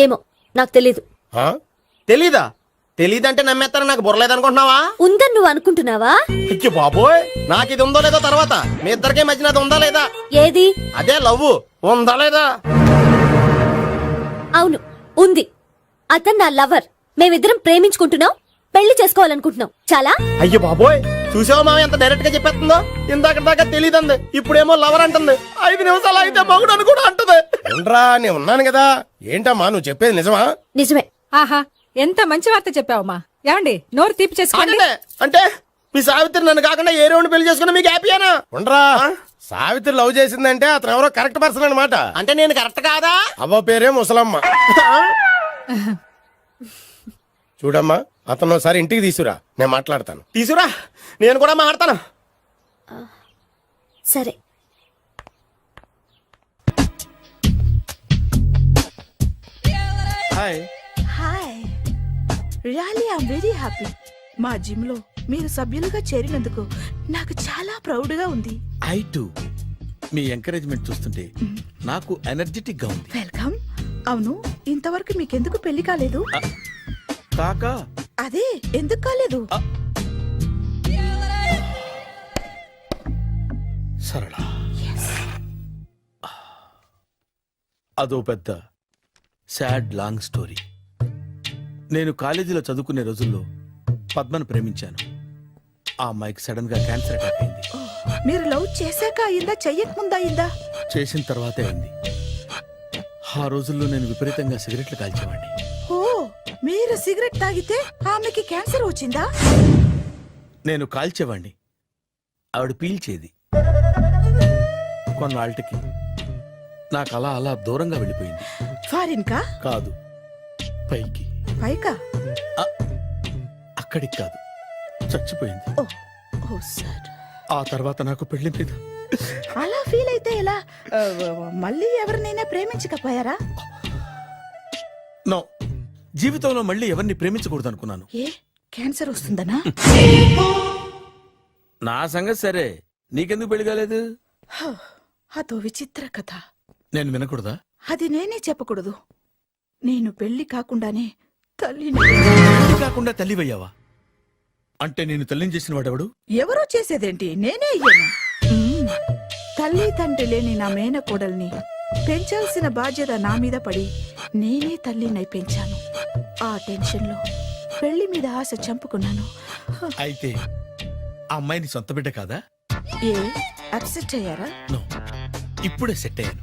Speaker 8: ఏమో నాకు తెలీదు.
Speaker 2: తెలీదా? తెలీదంటే నమ్మేస్తారని నాకు బుర్రలేదనుకుంటున్నావా?
Speaker 8: ఉందని నువ్వు అనుకుంటున్నావా?
Speaker 2: అయ్యో బాబోయ్, నాకు ఇది ఉందో లేదో తర్వాత. మీ ఇద్దరికే మధ్యన అది ఉందా లేదా?
Speaker 8: ఏది?
Speaker 2: అదే లవ్ ఉందా లేదా?
Speaker 8: అవును, ఉంది. అతను నా లవర్. మేమిద్దరం ప్రేమించుకుంటున్నాం, పెళ్లి చేసుకోవాలనుకుంటున్నాం. చాలా.
Speaker 2: అయ్యో బాబోయ్, చూసావా మామ ఎంత డైరెక్ట్ గా చెప్పేస్తుందో? ఇందాక దాకా తెలియదండి, ఇప్పుడేమో లవర్ అంటుంది. 5 నిమిషాలు అయితే మగుడు అని కూడా అంటుంది. ఏంట్రా, నేను ఉన్నాను కదా. ఏంటమ్మా నువ్వు చెప్పేది నిజమా?
Speaker 8: నిజమే.
Speaker 13: ఆహా, ఎంత మంచి వార్త చెప్పావమ్మా. ఏమండి, నోరు తీపి చేసుకోండి.
Speaker 2: అంటే మీ సావిత్రి నన్ను కాకుండా ఏ రౌండ్ పెళ్లి చేసుకున్నా మీకు హ్యాపీయేనా? ఉండరా, సావిత్రి లవ్ చేసిందంటే అతను ఎవరో కరెక్ట్ పర్సన్ అనమాట. అంటే నేను కరెక్ట్ కాదా? అవ్వ పేరే ముసలమ్మ. చూడమ్మా, అతను ఒకసారి ఇంటికి తీసుకురా, నేను మాట్లాడతాను. తీసుకురా, నేను కూడా మాట్లాడతాను.
Speaker 8: సరే.
Speaker 3: Hi.
Speaker 13: Hi, really I'm very happy. మా జిమ్ లో మీరు సభ్యులుగా చేరినందుకు నాకు చాలా ప్రౌడ్ గా ఉంది.
Speaker 3: I to. మీ ఎంకరేజ్మెంట్ చూస్తుంటే నాకు ఎనర్జెటిక్ గా ఉంది.
Speaker 13: వెల్కమ్. అవును, ఇంతవరకు మీకెందుకు పెళ్లి కాలేదు?
Speaker 3: కాకా
Speaker 13: అదే ఎందుకు కాలేదు?
Speaker 3: సరళ, అదో పెద్ద సాడ్ లాంగ్ స్టోరీ. నేను కాలేజీలో చదువుకునే రోజుల్లో పద్మను ప్రేమించాను. ఆ అమ్మాయికి సడన్ గా క్యాన్సర్ అటాక్ అయింది.
Speaker 13: మీరు లవ్ చేశాక అయిందా, చెయ్యక ముందా అయిందా?
Speaker 3: చేసిన తర్వాతే అయింది. ఆ రోజుల్లో నేను విపరీతంగా సిగరెట్లు కాల్చేవాడిని.
Speaker 13: ఓ, మీరు సిగరెట్ తాగితే ఆమెకి క్యాన్సర్ వచ్చిందా?
Speaker 3: నేను కాల్చేవాణ్ణి, ఆవిడ పీల్చేది. కొన్నాళ్ళకి నాకు అలా అలా దూరంగా వెళ్ళిపోయింది.
Speaker 13: ఫారిన్ కా?
Speaker 3: కాదు, పైకి.
Speaker 13: పైకా?
Speaker 3: అక్కడికి కాదు, చచ్చిపోయింది.
Speaker 13: ఓ సార్.
Speaker 3: ఆ తర్వాత నాకు పెళ్లి మీద.
Speaker 13: అలా ఫీల్ అయితే ఎలా? మళ్ళీ ఎవరినైనా ప్రేమించకపోయారా?
Speaker 3: నో, జీవితంలో మళ్ళీ ఎవరిని ప్రేమించకూడదు అనుకున్నాను.
Speaker 13: ఏ, క్యాన్సర్ వస్తుందనా?
Speaker 3: నా సంగతి సరే, నీకెందుకు పెళ్లి కాలేదు?
Speaker 13: అదో విచిత్ర కథ.
Speaker 3: నేను వినకూడదా?
Speaker 13: అది నేనే చెప్పకూడదు. నేను పెళ్లి కాకుండానే తల్లిని.
Speaker 3: పెళ్లి కాకుండా తల్లివయ్యావా? అంటే నేను తల్లిని చేసిన వాడెవడు?
Speaker 13: ఎవరో చేసేదేంటి, నేనే అయ్యాను. తల్లి తండ్రి లేని నా మేనకోడల్ని పెంచాల్సిన బాధ్యత నా మీద పడి నేనే తల్లినై పెంచాను. ఆ టెన్షన్ లో పెళ్లి మీద ఆశ చంపుకున్నాను.
Speaker 3: అయితే ఆ అమ్మాయిని సొంత బిడ్డ కాదా?
Speaker 13: ఏ, అప్సెట్ అయ్యారా?
Speaker 3: నో, ఇప్పుడే సెట్ అయ్యాను.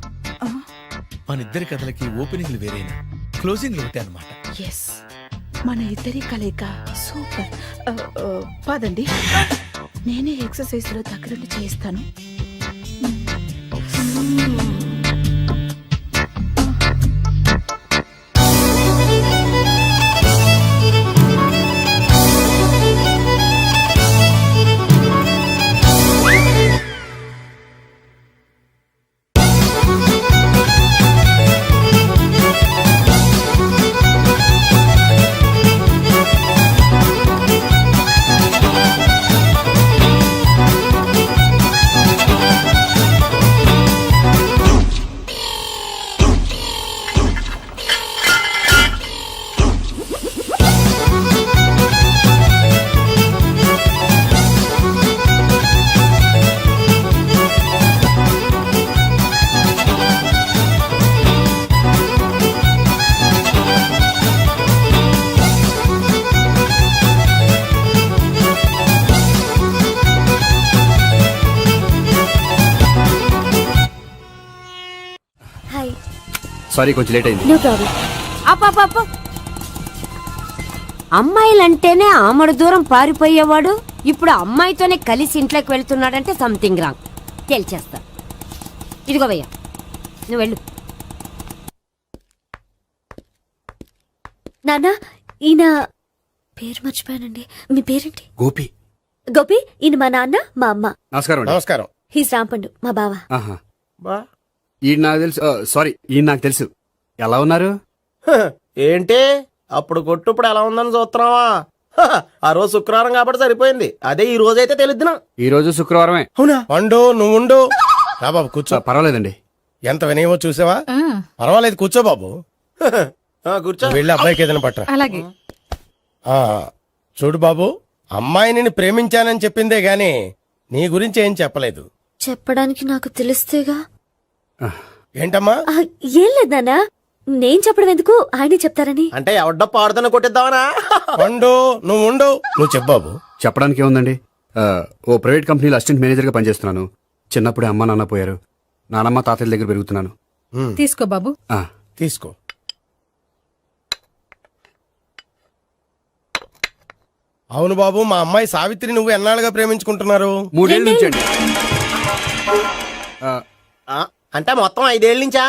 Speaker 3: మన ఇద్దరి కథలకి ఓపెనింగ్లు వేరేనా, క్లోజింగ్లు ఒకటే అన్నమాట.
Speaker 13: ఎస్, మన ఇద్దరి కలయిక సూపర్. పదండి, నేనే ఎక్సర్సైజ్ లో దగ్గరుండి చేయిస్తాను.
Speaker 10: సారీ, కొంచెం లేట్ అయింది.
Speaker 8: No problem.
Speaker 15: అమ్మాయిలంటేనే ఆమడు దూరం పారిపోయేవాడు ఇప్పుడు అమ్మాయితోనే కలిసి ఇంట్లోకి వెళ్తున్నాడంటే సంథింగ్ రాంగ్. తేల్చేస్తా. ఇదిగో భయ్యా, నువ్వు వెళ్ళు.
Speaker 8: నాన్న, ఈయన పేరు మర్చిపోయానండి. మీ పేరేంటి?
Speaker 14: గోపి.
Speaker 8: గోపి, ఈయన మా నాన్న, మా అమ్మ.
Speaker 10: నమస్కారం.
Speaker 2: నమస్కారం.
Speaker 8: హీస్ రాంపండు, మా బావ.
Speaker 2: బా
Speaker 10: ఈయన నాకు తెలుసు. సారీ, ఈయన నాకు తెలుసు. ఎలా ఉన్నారు?
Speaker 2: ఏంటి అప్పుడు కొట్టు ఇప్పుడు ఎలా ఉందని చూస్తున్నావా? ఆ రోజు శుక్రవారం కాబట్టి సరిపోయింది. అదే ఈ రోజు అయితే తెలుద్దునా.
Speaker 10: ఈ రోజు శుక్రవారమే.
Speaker 2: అవునా? వండు, నువ్వు ఉండు. రా బాబు కూర్చో.
Speaker 10: పర్వాలేదండి.
Speaker 2: ఎంత వినయమో చూసావా? పర్వాలేదు, కూర్చో బాబు. కూర్చో. వెళ్ళి అబ్బాయికి ఏదైనా పట్టరా.
Speaker 13: అలాగే.
Speaker 2: చూడు బాబు, అమ్మాయిని నేను ప్రేమించానని చెప్పిందే గాని నీ గురించి ఏం చెప్పలేదు.
Speaker 8: చెప్పడానికి నాకు తెలిస్తేగా.
Speaker 2: ఏంటమ్మా?
Speaker 8: ఏం లేదు నాన్న, నేను చెప్పడం ఎందుకు, ఆయనే చెప్తారని.
Speaker 2: అంటే ఎవడ్డో పాడుతున్నా కొట్టిద్దామనా? వండు, నువ్వు ఉండు. నువ్వు చెప్పు బాబు.
Speaker 10: చెప్పడానికి ఏముందండి, ఓ ప్రైవేట్ కంపెనీలో అసిస్టెంట్ మేనేజర్గా పనిచేస్తున్నాను. చిన్నప్పుడే అమ్మ నాన్న పోయారు. నానమ్మ తాతయ్య దగ్గర పెరుగుతున్నాను.
Speaker 13: తీసుకో బాబు.
Speaker 2: తీసుకో. అవును బాబు, మా అమ్మాయి సావిత్రి నువ్వు ఎన్నాళ్ళుగా ప్రేమించుకుంటున్నారు?
Speaker 10: 3 ఏళ్ళ నుంచి అండి.
Speaker 2: అంటే మొత్తం 5 ఏళ్ళ నుంచా?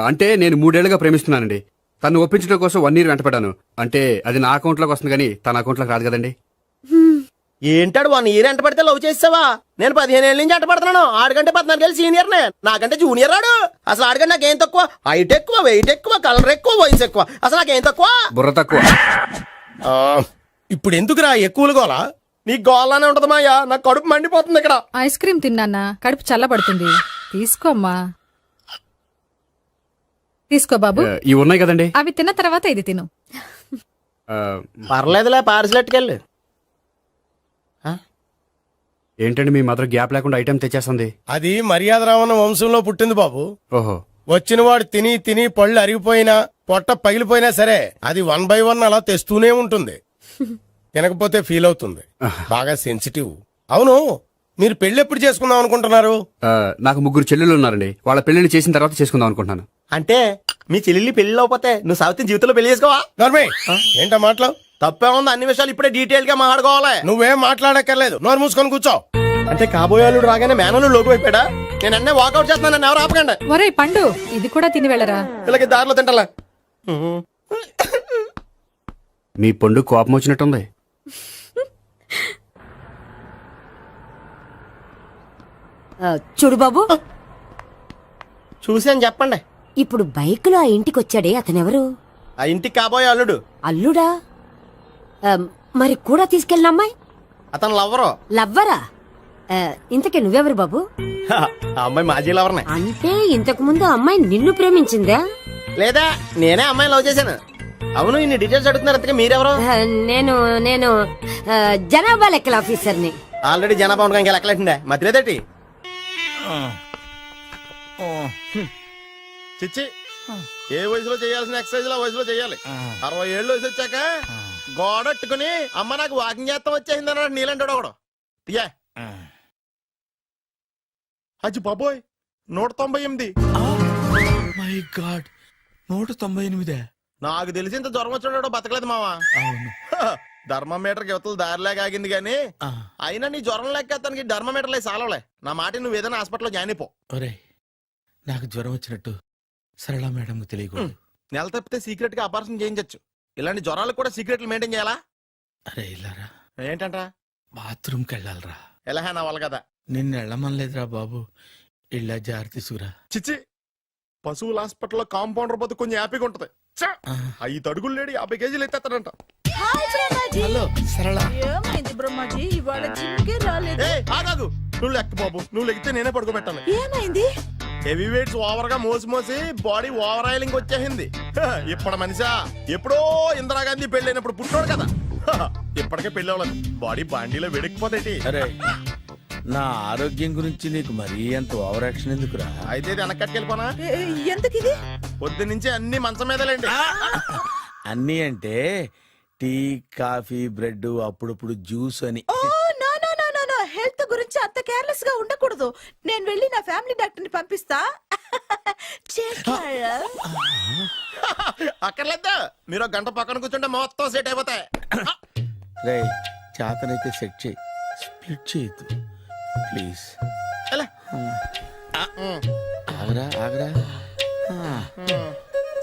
Speaker 10: అంటే నేను 3 ఏళ్ళుగా ప్రేమిస్తున్నానండి. తను ఒప్పించడం కోసం 1 year వెంటపడ్డాను. అంటే అది నా అకౌంట్లోకి వస్తుంది కానీ తన అకౌంట్లోకి రాదు కదండి.
Speaker 2: ఏంటాడు 1 year ఎంట పడితే లవ్ చేసావా? నేను 15 ఏళ్ళ నుంచి ఎంట పడుతున్నాను. ఆడికంటే 14 ఏళ్ళు సీనియర్ నే, నాకంటే జూనియర్ రాడు. అసలు ఆడికంటే నాకేం తక్కువ? హైట్ ఎక్కువ, వెయిట్ ఎక్కువ, కలర్ ఎక్కువ, వయసు ఎక్కువ. అసలు నాకేం తక్కువ?
Speaker 10: బుర్ర తక్కువ.
Speaker 2: ఇప్పుడు ఎందుకురా ఎక్కువలు గోలా? నీకు గోలానే ఉంటది మాయా. నాకు కడుపు మండిపోతుంది ఇక్కడ.
Speaker 13: ఐస్ క్రీమ్ తిన్నానా, కడుపు చల్లబడుతుంది. తీసుకోమ్మా. తీసుకో బాబు.
Speaker 10: ఇవి ఉన్నాయి కదండి.
Speaker 13: అవి తిన్న తర్వాత ఇది తిను.
Speaker 2: పర్లేదులే, పార్సిలెట్కెళ్ళి.
Speaker 10: ఏంటండి మీ మదర్ గ్యాప్ లేకుండా ఐటెం తెచ్చేస్తుంది?
Speaker 2: అది మర్యాద రావణ వంశంలో పుట్టింది బాబు.
Speaker 10: ఓహో.
Speaker 2: వచ్చిన వాడు తిని తిని పళ్ళు అరిగిపోయినా, పొట్ట పగిలిపోయినా సరే అది 1 by 1 అలా తెస్తూనే ఉంటుంది. తినకపోతే ఫీల్ అవుతుంది. బాగా సెన్సిటివ్. అవును, మీరు పెళ్లి ఎప్పుడు చేసుకుందాం అనుకుంటున్నారు?
Speaker 10: నాకు 3 చెల్లెలు ఉన్నారండి. వాళ్ళ పెళ్లిని చేసిన తర్వాత చేసుకుందాం అనుకుంటున్నాను.
Speaker 2: అంటే మీ చెల్లెల్ని పెళ్లి లేకపోతే నువ్వు సావిత్రి జీవితంలో పెళ్లి చేసుకోవా? ఏంటో మాటలు తప్పే ఉంది. అన్ని విషయాలు ఇప్పుడే డీటెయిల్ గా మాట్లాడుకోవాలి. నువ్వేం మాట్లాడక్కర్లేదు, నోరు మూసుకొని కూర్చో. అంటే కాబోయేవాళ్ళు రాగానే మేనలు లోకి అయిపోయాడా? నేను అన్నీ వాకౌట్ చేస్తున్నాను, నన్ను ఎవరు ఆపకండి.
Speaker 13: ఒరే పండు, ఇది కూడా తిని వెళ్ళరా.
Speaker 2: ఇలాగే దారిలో తింటలా.
Speaker 10: మీ పండు కోపం వచ్చినట్టుంది.
Speaker 15: చూడు బాబు,
Speaker 2: చూసి అని చెప్పండి.
Speaker 15: ఇప్పుడు బైక్ లో ఆ ఇంటికి వచ్చాడే అతనెవరు?
Speaker 2: ఆ ఇంటికి కాబోయే అల్లుడు.
Speaker 15: అల్లుడా? మరి కూడా తీసుకెళ్ళిన అమ్మాయి?
Speaker 2: అతను లవ్వరు.
Speaker 15: లవ్వరా? ఇంతకీ నువ్వెవరు బాబు?
Speaker 2: ఆ అమ్మాయి మాజీ లవర్నే.
Speaker 15: అంటే ఇంతకు ముందు అమ్మాయి నిన్ను ప్రేమించిందా?
Speaker 2: లేదా నేనే అమ్మాయి లవ్ చేశాను. అవును, ఇన్ని డీటెయిల్స్ అడుగుతున్నారు. అంతగా మీరెవరు?
Speaker 15: నేను నేను జనాభా లెక్కల ఆఫీసర్ని.
Speaker 2: ఆల్రెడీ జనాభా ఉండగా ఇంకా లెక్కలేటండే మధ్యలేదేటి? చిచ్చి, ఏ వయసులో చేయాల్సిన ఎక్సర్సైజ్ ఆ వయసులో చేయాలి. 60 ఏళ్ళు వయసు వచ్చాక గోడట్టుకుని అమ్మ నాకు వాకింగ్ చేస్తాం వచ్చేసింది అన్నాడు నీలంటాడు ఒకడు. యా అచ్చి బాబోయ్, 198.
Speaker 3: My God, 198.
Speaker 2: నాకు తెలిసి ఇంత జ్వరం వచ్చాడో బతకలేదు మావా.
Speaker 3: అవును.
Speaker 2: ధర్మమీటర్ యువతలు దారిలాగా ఆగింది గానీ అయినా నీ జ్వరం లెక్క అతనికి ధర్మమీటర్లే సాలవలే. నా మాట నువ్వు ఏదైనా హాస్పిటల్లో జాయిన్ అయిపో.
Speaker 3: ఒరే, నాకు జ్వరం వచ్చినట్టు సరళ మేడం తెలియకూడదు.
Speaker 2: నెల తప్పితే సీక్రెట్ గా ఆపరేషన్ చేయించచ్చు. ఇలాంటి జ్వరాలకు కూడా సీక్రెట్లు మెయింటైన్ చేయాలా?
Speaker 3: అరే ఇల్లారా,
Speaker 2: ఏంటంటా?
Speaker 3: బాత్రూమ్కి వెళ్ళాలరా.
Speaker 2: ఎలా నా వాళ్ళ కదా.
Speaker 3: నిన్ను వెళ్ళమనలేదురా బాబు, ఇళ్ళ జారి తీసుకురా.
Speaker 11: చిచ్చి, పశువుల హాస్పిటల్లో కాంపౌండర్ బతు కొంచెం హ్యాపీగా ఉంటది. 5 అడుగులు లేడి 50 కేజీలు ఎత్తేస్తాడంట.
Speaker 3: హలో సరళ.
Speaker 13: ఏమైంది బ్రహ్మాజీ, ఇవాళ జిమ్కే రాలేదు?
Speaker 2: ఆగాగు, నువ్వు లెక్క బాబు. నువ్వు లెక్కితే నేనే పడుకోబెట్టాలి.
Speaker 13: ఏమైంది?
Speaker 2: హెవీ వెయిట్స్ ఓవర్ గా మోసి మోసి బాడీ ఓవర్ ఆయిలింగ్ వచ్చేసింది. ఇప్పుడు మనిషా ఎప్పుడో ఇందిరాగాంధీ పెళ్ళైనప్పుడు పుట్టాడు కదా, ఇప్పటికే పెళ్ళి అవ్వలేదు. బాడీ బాండీలో వెడికిపోతేటి.
Speaker 3: అరే, నా ఆరోగ్యం గురించి నీకు మరీ అంత ఓవర్ యాక్షన్ ఎందుకురా?
Speaker 2: అయితే ఇది వెనకట్టుకెళ్ళిపోనా?
Speaker 13: ఎందుకు ఇది?
Speaker 2: పొద్దు నుంచి అన్ని మంచం మీదలేండి.
Speaker 3: అన్నీ అంటే టీ, కాఫీ, బ్రెడ్, అప్పుడప్పుడు జ్యూస్ అని.
Speaker 13: హెల్త్ గురించి అంత కేర్లెస్ గా ఉండకూడదు. నేను వెళ్ళి నా ఫ్యామిలీ డాక్టర్ ని పంపిస్తా.
Speaker 2: అక్కర్లేదు, మీరు ఒక గంట పక్కన కూర్చుంటే మొత్తం సెట్ అయిపోతాయి.
Speaker 3: రే చేతనైతే సెట్ చేయి, స్ప్లిట్ చేయొద్దు ప్లీజ్.
Speaker 2: ఎలా?
Speaker 3: ఆగరా ఆగరా.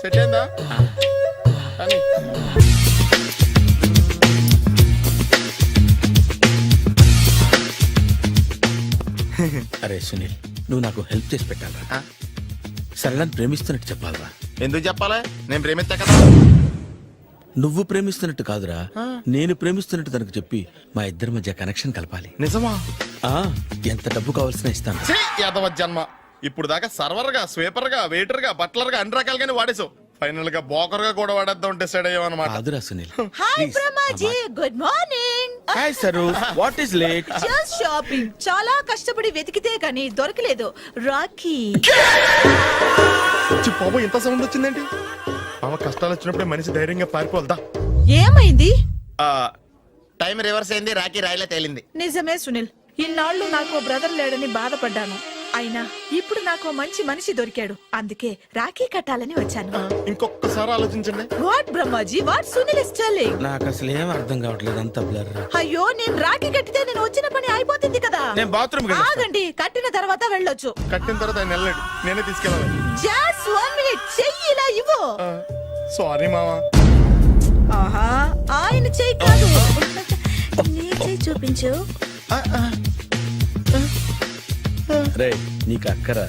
Speaker 2: సెట్ అయిందా? కానీ
Speaker 3: అరే సునీల్, నువ్వు నాకు హెల్ప్ చేసి పెట్టాలరా. సరళని ప్రేమిస్తున్నట్టు చెప్పాలరా.
Speaker 2: ఎందుకు చెప్పాలి? నేను ప్రేమిస్తా కదా.
Speaker 3: నువ్వు ప్రేమిస్తున్నట్టు కాదురా, నేను ప్రేమిస్తున్నట్టు తనకు చెప్పి మా ఇద్దరి మధ్య కనెక్షన్ కలపాలి.
Speaker 2: నిజమా?
Speaker 3: ఎంత డబ్బు కావాల్సిన ఇస్తాను.
Speaker 2: యాదవ జన్మ. ఇప్పుడు దాకా సర్వర్ గా, స్వీపర్ గా, వెయిటర్ గా, బట్లర్ గా అన్ని రకాలుగానే వాడేసావు. ఫైనల్ గా బోకర్ గా కూడా వాడేద్దాం డిసైడ్ అయ్యావు అనమాట.
Speaker 3: కాదురా Sunil.
Speaker 13: Hi Brahmaji, good morning.
Speaker 3: Hi sir, what is late?
Speaker 13: Just shopping. చాలా కష్టపడి వెతికితే కానీ దొరకలేదు. రాఖీ.
Speaker 2: బాబు ఇంత సౌండ్ వచ్చిందేంటి? మామ కష్టాలు వచ్చినప్పుడే మనిషి ధైర్యంగా పారిపోల్దా.
Speaker 13: ఏమైంది?
Speaker 2: టైం రివర్స్ అయింది, రాఖీ రాయిలా తేలింది.
Speaker 13: నిజమే సునీల్, ఇన్నాళ్ళు నాకు బ్రదర్ లేడని బాధపడ్డాను. అయినా ఇప్పుడు నాకు మంచి మనిషి దొరికాడు. అందుకే రాఖీ కట్టాలని వచ్చాను.
Speaker 2: ఇంకొకసారి ఆలోచించండి.
Speaker 13: What Brahmaji, what Sunil is telling?
Speaker 3: నాకు అసలు ఏం అర్థం కావట్లేదు, అంత బ్లర్.
Speaker 13: అయ్యో, నేను రాఖీ కట్టితే నేను వచ్చిన పని అయిపోతుంది కదా.
Speaker 3: నేను బాత్రూమ్
Speaker 13: ఆగండి, కట్టిన తర్వాత వెళ్ళొచ్చు.
Speaker 2: కట్టిన తర్వాత ఆయన వెళ్ళాడు, నేనే తీసుకెళ్ళాలి.
Speaker 13: జస్ట్ 1 మినిట్, చెయ్యి ఇలా ఇవ్వు.
Speaker 2: సారీ మామా.
Speaker 13: ఆహా, ఆయన చెయ్యి కాదు, నీ చెయ్యి చూపించు.
Speaker 3: రే నీకు అక్కరా?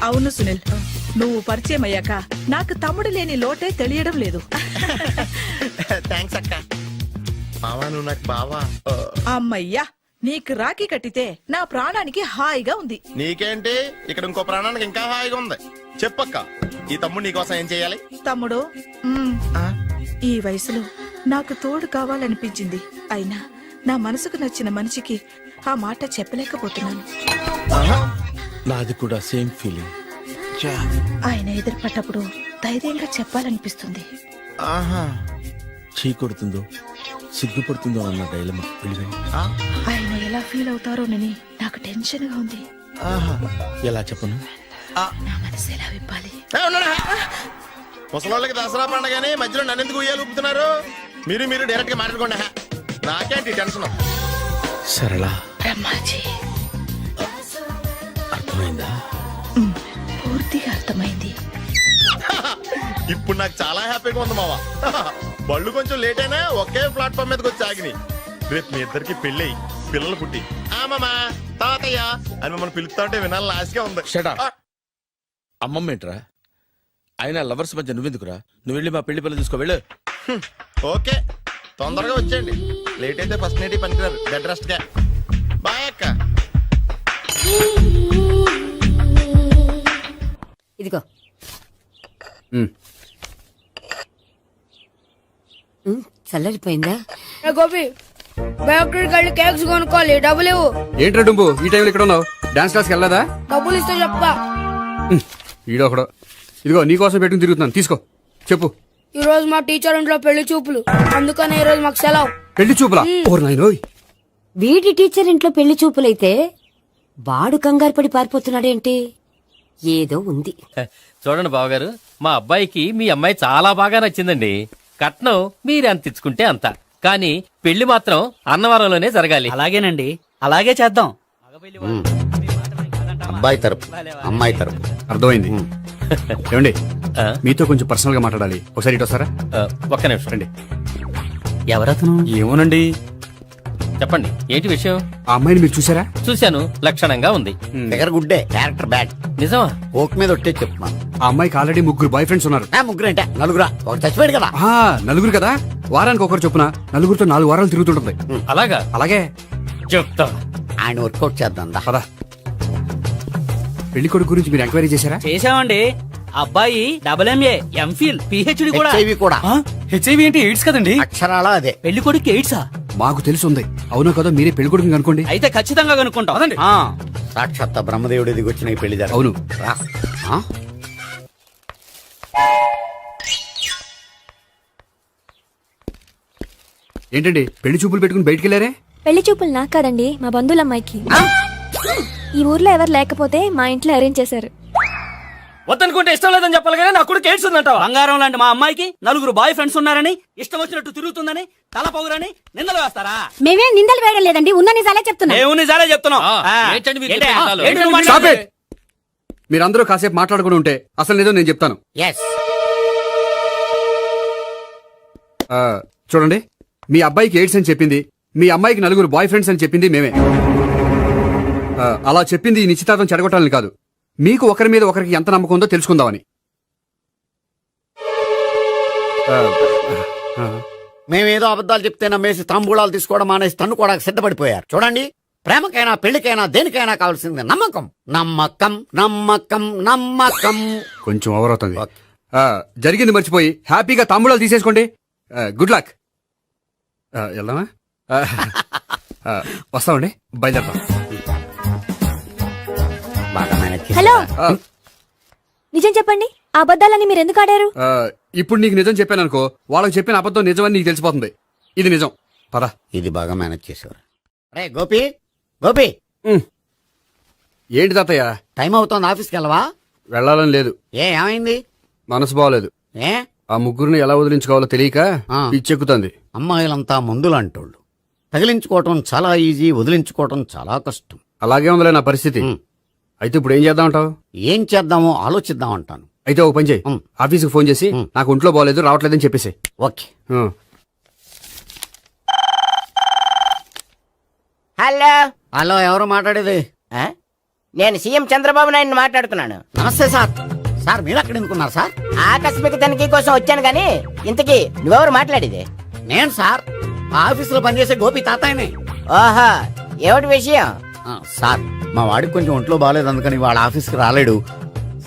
Speaker 13: అవును సునీల్, నువ్వు పరిచయం అయ్యాక నాకు తమ్ముడు లేని లోటే తెలియడం లేదు.
Speaker 2: థ్యాంక్స్ అక్క. మామా నువ్వు నాకు బావా.
Speaker 13: అమ్మయ్యా, నీకు రాఖీ కట్టితే నా ప్రాణానికి హాయిగా ఉంది.
Speaker 2: నీకేంటి, ఇక్కడ ఇంకో ప్రాణానికి ఇంకా హాయిగా ఉంది. చెప్పక్క, ఈ తమ్ముడు నీకోసం ఏం చేయాలి?
Speaker 13: తమ్ముడు, ఈ వయసులో నాకు తోడు కావాలనిపించింది. అయినా నా మనసుకు నచ్చిన మనిషికి ఆ మాట చెప్పలేకపోతున్నాను.
Speaker 3: నాది కూడా సేమ్ ఫీలింగ్.
Speaker 13: ఆయన ఎదురుపడ్డప్పుడు ధైర్యంగా చెప్పాలనిపిస్తుంది.
Speaker 3: చీ కొడుతుందో సిగ్గుపడుతుందో అన్న డైలమా.
Speaker 13: ఆయన ఎలా ఫీల్ అవుతారోనని నాకు టెన్షన్ గా ఉంది.
Speaker 3: ఎలా చెప్పను?
Speaker 13: నా మనసు ఎలా విప్పాలి?
Speaker 2: ముసలోళ్ళకి దసరా పండగని మధ్యలో నన్ను ఎందుకు ఉయ్యాలు ఊపుతున్నారు? మీరు డైరెక్ట్ గా మాట్లాడుకోండి. నాకేంటి టెన్షన్?
Speaker 3: సరళ,
Speaker 13: బ్రహ్మాజీ,
Speaker 3: అర్థమైందా?
Speaker 13: పూర్తిగా అర్థమైంది.
Speaker 2: ఇప్పుడు నాకు చాలా హ్యాపీగా ఉంది మావా. బళ్ళు కొంచెం లేట్ అయినా ఒకే ప్లాట్ఫామ్ మీదకి వచ్చి ఆగినాయి. రేపు మీ ఇద్దరికి పెళ్ళి పిల్లలు పుట్టి మామా తాతయ్య అని మమ్మల్ని పిలుస్తా ఉంటే వినాలని ఆశగా ఉంది.
Speaker 3: అమ్మమ్మ ఏంట్రా? అయినా లవర్స్ మధ్య నువ్వెందుకురా? నువ్వు వెళ్ళి మా పెళ్లి పిల్లలు తీసుకో వెళ్ళు.
Speaker 2: ఓకే, తొందరగా వచ్చేయండి. లేట్ అయితే ఫస్ట్ నైట్ పనికిరారు. బెడ్ రెస్ట్ గా. బాయ్ అక్క.
Speaker 15: ఇదిగో చల్లరిపోయిందా?
Speaker 7: గోపి, బేకరీకి వెళ్ళి కేక్స్ కొనుక్కోవాలి, డబ్బులు ఇవ్వు.
Speaker 10: ఏంట్రా డుంబు ఈ టైంలో ఇక్కడ ఉన్నావు? డాన్స్ క్లాస్కి వెళ్ళదా?
Speaker 7: డబ్బులు ఇస్తే చెప్తా.
Speaker 10: ఈడొకడు. ఇదిగో నీకోసం పెట్టుకుని తిరుగుతున్నాను, తీసుకో. చెప్పు.
Speaker 7: ఈ రోజు మా టీచర్ ఇంట్లో పెళ్లి చూపులు, అందుకనే ఈ రోజు మాకు సెలవు.
Speaker 10: పెళ్లి చూపులా? ఓర్ నాయనోయ్.
Speaker 15: వీడి టీచర్ ఇంట్లో పెళ్లి చూపులైతే వాడు కంగారు పడి పారిపోతున్నాడేంటి? ఏదో ఉంది.
Speaker 16: చూడండి బావగారు, మా అబ్బాయికి మీ అమ్మాయి చాలా బాగా నచ్చిందండి. కట్నం మీరు ఎంత ఇచ్చుకుంటే అంత, కానీ పెళ్లి మాత్రం అన్నవరంలోనే జరగాలి.
Speaker 12: అలాగేనండి, అలాగే చేద్దాం.
Speaker 14: అబ్బాయి తరపు, అమ్మాయి తరపు.
Speaker 10: అర్థమైంది. ఏమండి, మీతో కొంచెం పర్సనల్ గా మాట్లాడాలి. ఒకసారి ఇటు వస్తారా?
Speaker 16: ఒక్క నిమిషం రండి.
Speaker 12: ఎవరతను?
Speaker 10: ఏమోనండి.
Speaker 16: చెప్పండి, ఏంటి విషయం?
Speaker 10: ఆ అమ్మాయిని మీరు చూసారా?
Speaker 16: చూశాను, లక్షణంగా ఉంది.
Speaker 14: ఫిగర్ గుడ్డే, క్యారెక్టర్ బ్యాడ్.
Speaker 16: నిజమా?
Speaker 14: ఓక్ మీద ఒట్టే చెప్తున్నాను.
Speaker 10: ఆ అమ్మాయికి ఆల్రెడీ 3 బాయ్ ఫ్రెండ్స్ ఉన్నారు.
Speaker 14: ముగ్గురు అంటే నలుగురా? ఒక చచ్చిపోయాడు కదా.
Speaker 10: నలుగురు కదా, వారానికి ఒకరు చొప్పున నలుగురితో 4 వారాలు తిరుగుతుంటుంది.
Speaker 16: అలాగా?
Speaker 10: అలాగే
Speaker 16: చెప్తా.
Speaker 14: ఆయన వర్కౌట్ చేద్దాం.
Speaker 10: పదా. పెళ్లి కొడుకు గురించి మీరు ఎంక్వైరీ చేశారా?
Speaker 12: చేశామండి. అబ్బాయి MA, MPhil, PhD కూడా.
Speaker 14: హెచ్ఐవి కూడా.
Speaker 12: హెచ్ఐవి ఏంటి? ఎయిడ్స్ కదండి.
Speaker 14: అక్షరాలా అదే.
Speaker 12: పెళ్లి కొడుకు ఎయిడ్సా?
Speaker 10: మాకు తెలుసుంది. అవునో కదా, మీరే పెళ్లి కొడుకుని అనుకోండి.
Speaker 12: అయితే ఖచ్చితంగా కనుక్కుంటాం. అదండి.
Speaker 14: సాక్షాత్ బ్రహ్మదేవుడి దిగి వచ్చిన ఈ పెళ్లి జరగదు.
Speaker 10: అవును. ఏంటండి పెళ్లి చూపులు పెట్టుకుని బయటికి వెళ్ళారే?
Speaker 8: పెళ్లి చూపులు నాకు కాదండి, మా బంధువుల అమ్మాయికి. ఈ ఊర్లో ఎవరు లేకపోతే మా ఇంట్లో అరేంజ్ చేశారు.
Speaker 16: వద్దనుకుంటే ఇష్టం లేదని చెప్పాలి కానీ నా కొడుకు ఎయిడ్స్ ఉందంటావా?
Speaker 12: బంగారం లాంటి మా అమ్మాయికి 9 బాయ్ ఫ్రెండ్స్ ఉన్నారని ఇష్టం వచ్చినట్టు తిరుగుతుందని తల పౌరని నిందలు వేస్తారా?
Speaker 15: మేమేం నిందలు వేయడం లేదండి, ఉన్న నిజాలే చెప్తున్నా.
Speaker 12: మేము నిజాలే చెప్తున్నాం.
Speaker 16: ఏంటండి మీరు
Speaker 12: ఏంటి?
Speaker 16: చెప్పే నిజాలు?
Speaker 12: ఏంటి నువ్వు
Speaker 10: Stop
Speaker 12: మాట్లాడేది?
Speaker 10: it! మీరందరూ కాసేపు మాట్లాడుకుని ఉంటే అసలు నిజం నేను చెప్తాను.
Speaker 14: ఎస్
Speaker 10: చూడండి, మీ అబ్బాయికి ఎయిడ్స్ అని చెప్పింది, మీ అమ్మాయికి 9 బాయ్ ఫ్రెండ్స్ అని చెప్పింది మేమే. అలా చెప్పింది ఈ నిశ్చితార్థం చెడగొట్టాలని కాదు, మీకు ఒకరి మీద ఒకరికి ఎంత నమ్మకం ఉందో తెలుసుకుందామని.
Speaker 14: మేమేదో అబద్ధాలు చెప్తే నమ్మేసి తాంబూలాలు తీసుకోవడం మానేసి తన్నుకోవడానికి సిద్ధపడిపోయారు. చూడండి, ప్రేమకైనా పెళ్లికైనా దేనికైనా కావాల్సింది నమ్మకం. నమ్మకం నమ్మకం నమ్మకం.
Speaker 10: కొంచెం ఓవర్ అవుతుంది. జరిగింది మర్చిపోయి హ్యాపీగా తాంబూలాలు తీసేసుకోండి. Good luck. వెళ్దామా? వస్తామండి, బయలుదేరతాం.
Speaker 14: బాగా మేనేజ్ చేశారా?
Speaker 15: హలో, నిజం చెప్పండి, ఆ అబద్ధాలని మీరు ఎందుకు ఆడారు?
Speaker 10: ఇప్పుడు నీకు నిజం చెప్పాను అనుకో, వాళ్ళకి చెప్పిన అబద్ధం నిజమని నీకు తెలిసిపోతుంది. ఇది నిజం. పద.
Speaker 14: ఇది బాగా మేనేజ్ చేసేవారు. రే గోపి, గోపి,
Speaker 10: ఏంటి తాతయ్య?
Speaker 14: టైం అవుతోంది, ఆఫీస్కి వెళ్ళవా?
Speaker 10: వెళ్ళాలని లేదు.
Speaker 14: ఏమైంది?
Speaker 10: మనసు బాగోలేదు.
Speaker 14: ఏ
Speaker 10: ఆ ముగ్గురిని ఎలా వదిలించుకోవాలో తెలియక పిచ్చెక్కుతుంది.
Speaker 14: అమ్మాయిలంతా మందులాంటోళ్ళు. తగిలించుకోవటం చాలా ఈజీ, వదిలించుకోవటం చాలా కష్టం.
Speaker 10: అలాగే ఉందిలే నా పరిస్థితి. అయితే ఇప్పుడు ఏం చేద్దామంటావు?
Speaker 14: ఏం చేద్దామో ఆలోచిద్దాం అంటాను.
Speaker 10: అయితే ఒక పని చేయి, ఆఫీస్కి ఫోన్ చేసి నాకు ఒంట్లో బాగోలేదు రావట్లేదని చెప్పేసి.
Speaker 14: ఓకే.
Speaker 2: హలో
Speaker 14: హలో, ఎవరు మాట్లాడేది?
Speaker 2: నేను సీఎం చంద్రబాబు నాయుడు మాట్లాడుతున్నాను.
Speaker 14: నమస్తే సార్. సార్ మీరు అక్కడ ఎందుకున్నారు సార్?
Speaker 2: ఆకస్మిక తనిఖీ కోసం వచ్చాను గానీ ఇంతకీ నువ్వెవరు మాట్లాడేది?
Speaker 14: నేను సార్, మా ఆఫీసులో పనిచేసే గోపి తాతాయనే.
Speaker 2: ఓహో, ఏమిటి విషయం?
Speaker 14: సార్, మా వాడికి కొంచెం ఒంట్లో బాగాలేదు, అందుకని వాళ్ళ ఆఫీస్కి రాలేడు.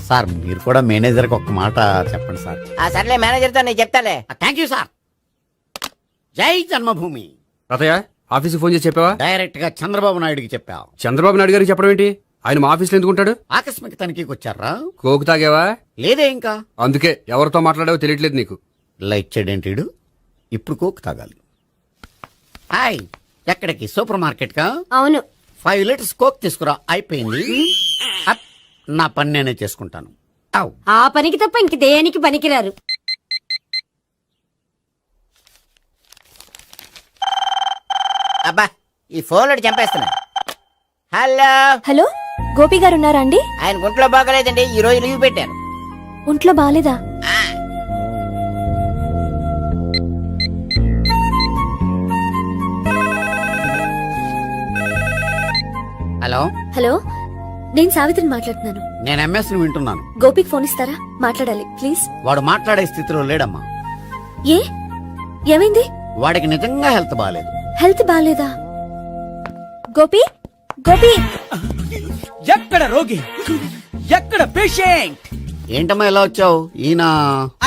Speaker 14: సార్, మీరు కూడా మేనేజర్కి ఒక మాట చెప్పండి సార్.
Speaker 2: సర్లే, మేనేజర్తో నేను చెప్తాలే.
Speaker 14: Thank you sir. జై జన్మభూమి.
Speaker 10: తాతయ్య, ఆఫీస్కి ఫోన్ చేసి చెప్పావా?
Speaker 14: డైరెక్ట్ గా చంద్రబాబు నాయుడుకి చెప్పావు.
Speaker 10: చంద్రబాబు నాయుడు గారికి చెప్పడం ఏంటి? ఆయన మా ఆఫీస్లో ఎందుకుంటాడు?
Speaker 14: ఆకస్మిక తనిఖీకి వచ్చారా?
Speaker 10: కోకు తాగావా?
Speaker 14: లేదే ఇంకా.
Speaker 10: అందుకే ఎవరితో మాట్లాడావో తెలియట్లేదు నీకు.
Speaker 14: లైట్ చేయడేంటిడు? ఇప్పుడు కోక్ తాగాలి. హాయ్, ఎక్కడికి? సూపర్ మార్కెట్ కా?
Speaker 15: అవును.
Speaker 14: 5 లీటర్స్ కోక్ తీసుకురా. అయిపోయింది. అప్, నా పని నేనే చేసుకుంటాను. ఔ.
Speaker 15: ఆ పనికి తప్ప ఇంక దేనికి పనికిరారు.
Speaker 2: అబ్బా, ఈ ఫోన్ లో చంపేస్తున్నా. హలో
Speaker 8: హలో, గోపి గారు ఉన్నారా అండి?
Speaker 2: ఆయన గుంట్లో బాగలేదండి, ఈ రోజు లీవ్ పెట్టారు.
Speaker 8: ఒంట్లో బాగాలేదా?
Speaker 14: హలో
Speaker 8: హలో, నేను సావిత్రిని మాట్లాడుతున్నాను.
Speaker 14: నేను ఎంఎస్ ని వింటున్నాను.
Speaker 8: గోపికి ఫోన్ ఇస్తారా? మాట్లాడాలి ప్లీజ్.
Speaker 14: వాడు మాట్లాడే స్థితిలో లేడమ్మా.
Speaker 8: ఏ, ఏమైంది?
Speaker 14: వాడికి నిజంగా హెల్త్ బాగాలేదు.
Speaker 8: హెల్త్ బాగాలేదా? గోపి, గోపి.
Speaker 12: ఎక్కడ రోగి, ఎక్కడ పేషెంట్?
Speaker 14: ఏంటమ్మా ఇలా వచ్చావు? ఈయన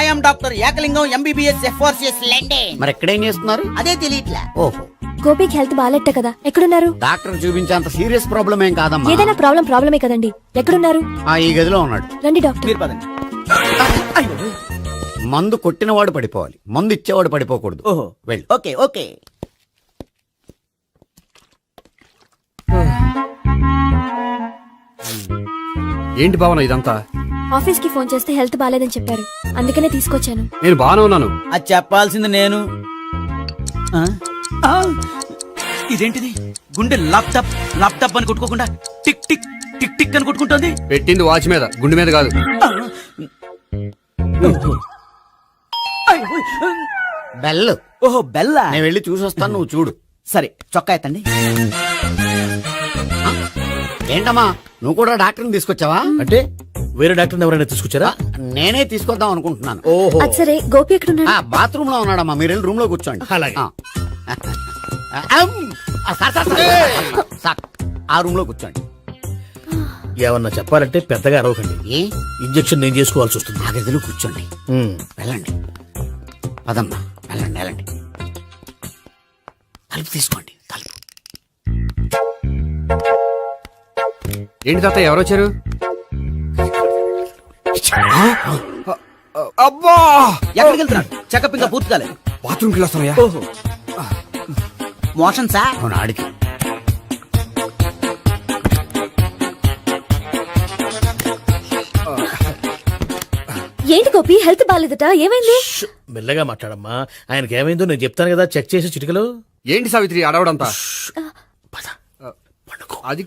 Speaker 2: I'm doctor Ekalingam, MBBS FRCS London.
Speaker 14: మరి ఎక్కడేం చేస్తున్నారు?
Speaker 2: అదే తెలియట్లా.
Speaker 14: ఓహో,
Speaker 8: గోపికి హెల్త్ బాగాలెట్ట కదా, ఎక్కడున్నారు?
Speaker 14: డాక్టర్ చూపించేంత సీరియస్ ప్రాబ్లం ఏం కాదమ్మా.
Speaker 8: ఏదైనా ప్రాబ్లమే కదండి. ఎక్కడున్నారు?
Speaker 14: ఈ గదిలో ఉన్నాడు.
Speaker 8: రండి డాక్టర్.
Speaker 12: మీరు పదండి.
Speaker 14: మందు కొట్టినవాడు పడిపోవాలి, మందు ఇచ్చేవాడు పడిపోకూడదు.
Speaker 12: ఓహో,
Speaker 14: వెళ్ళు.
Speaker 2: Okay okay.
Speaker 10: ఏంటి భావన ఇదంతా?
Speaker 8: ఆఫీస్ కి ఫోన్ చేస్తే హెల్త్ బాగాలేదని చెప్పారు, అందుకనే తీసుకొచ్చాను.
Speaker 10: నేను బాగానే ఉన్నాను.
Speaker 12: అది చెప్పాల్సింది నేను. ఇదేంటిది? గుండె లాప్టాప్ లాప్టాప్ అని కొట్టుకోకుండా టిక్ టిక్ టిక్ టిక్ అని కొట్టుకుంటోంది.
Speaker 10: పెట్టింది వాచ్ మీద, గుండె మీద కాదు.
Speaker 14: బెల్.
Speaker 12: ఓహో, బెల్లా.
Speaker 14: నేను వెళ్ళి చూసొస్తాను, నువ్వు చూడు.
Speaker 12: సరే, చొక్కా ఎత్తండి.
Speaker 14: ఏంటమ్మా, నువ్వు కూడా డాక్టర్ని తీసుకొచ్చావా?
Speaker 12: అంటే వేరే డాక్టర్ ఎవరైనా తీసుకొచ్చారా?
Speaker 14: నేనే తీసుకొద్దాం అనుకుంటున్నాను.
Speaker 8: అది సరే, గోపి ఎక్కడున్నాడు?
Speaker 14: బాత్రూమ్ లో ఉన్నాడమ్మా, మీరు వెళ్ళి రూమ్ లో కూర్చోండి. సార్, ఆ రూమ్ లో కూర్చోండి.
Speaker 12: ఏమన్నా చెప్పాలంటే పెద్దగా అరవకండి.
Speaker 14: ఏ
Speaker 12: ఇంజెక్షన్ నేను చేసుకోవాల్సి వస్తుంది.
Speaker 14: ఆ గదిలో కూర్చోండి. వెళ్ళండి, పదమ్మా, వెళ్ళండి వెళ్ళండి. తలుపు తీసుకోండి, తలుపు.
Speaker 10: ఏంటి తాత, ఎవరు వచ్చారు? అబ్బా,
Speaker 12: ఎక్కడికి వెళ్తున్నాడు? చెకప్ ఇంకా పూర్తి కాలేదు.
Speaker 10: బాత్రూమ్కి వెళ్ళొస్తానయ్యా.
Speaker 12: ఓహో, మోషన్ సార్.
Speaker 14: అవును, ఆడికి.
Speaker 8: ఏంటి గోపి, హెల్త్ బాగాలేదట, ఏమైంది?
Speaker 9: మెల్లగా మాట్లాడమ్మా. ఆయనకి ఏమైందో నేను చెప్తాను కదా, చెక్ చేసి చిటికలు.
Speaker 10: ఏంటి సావిత్రి అడవడంతా? అది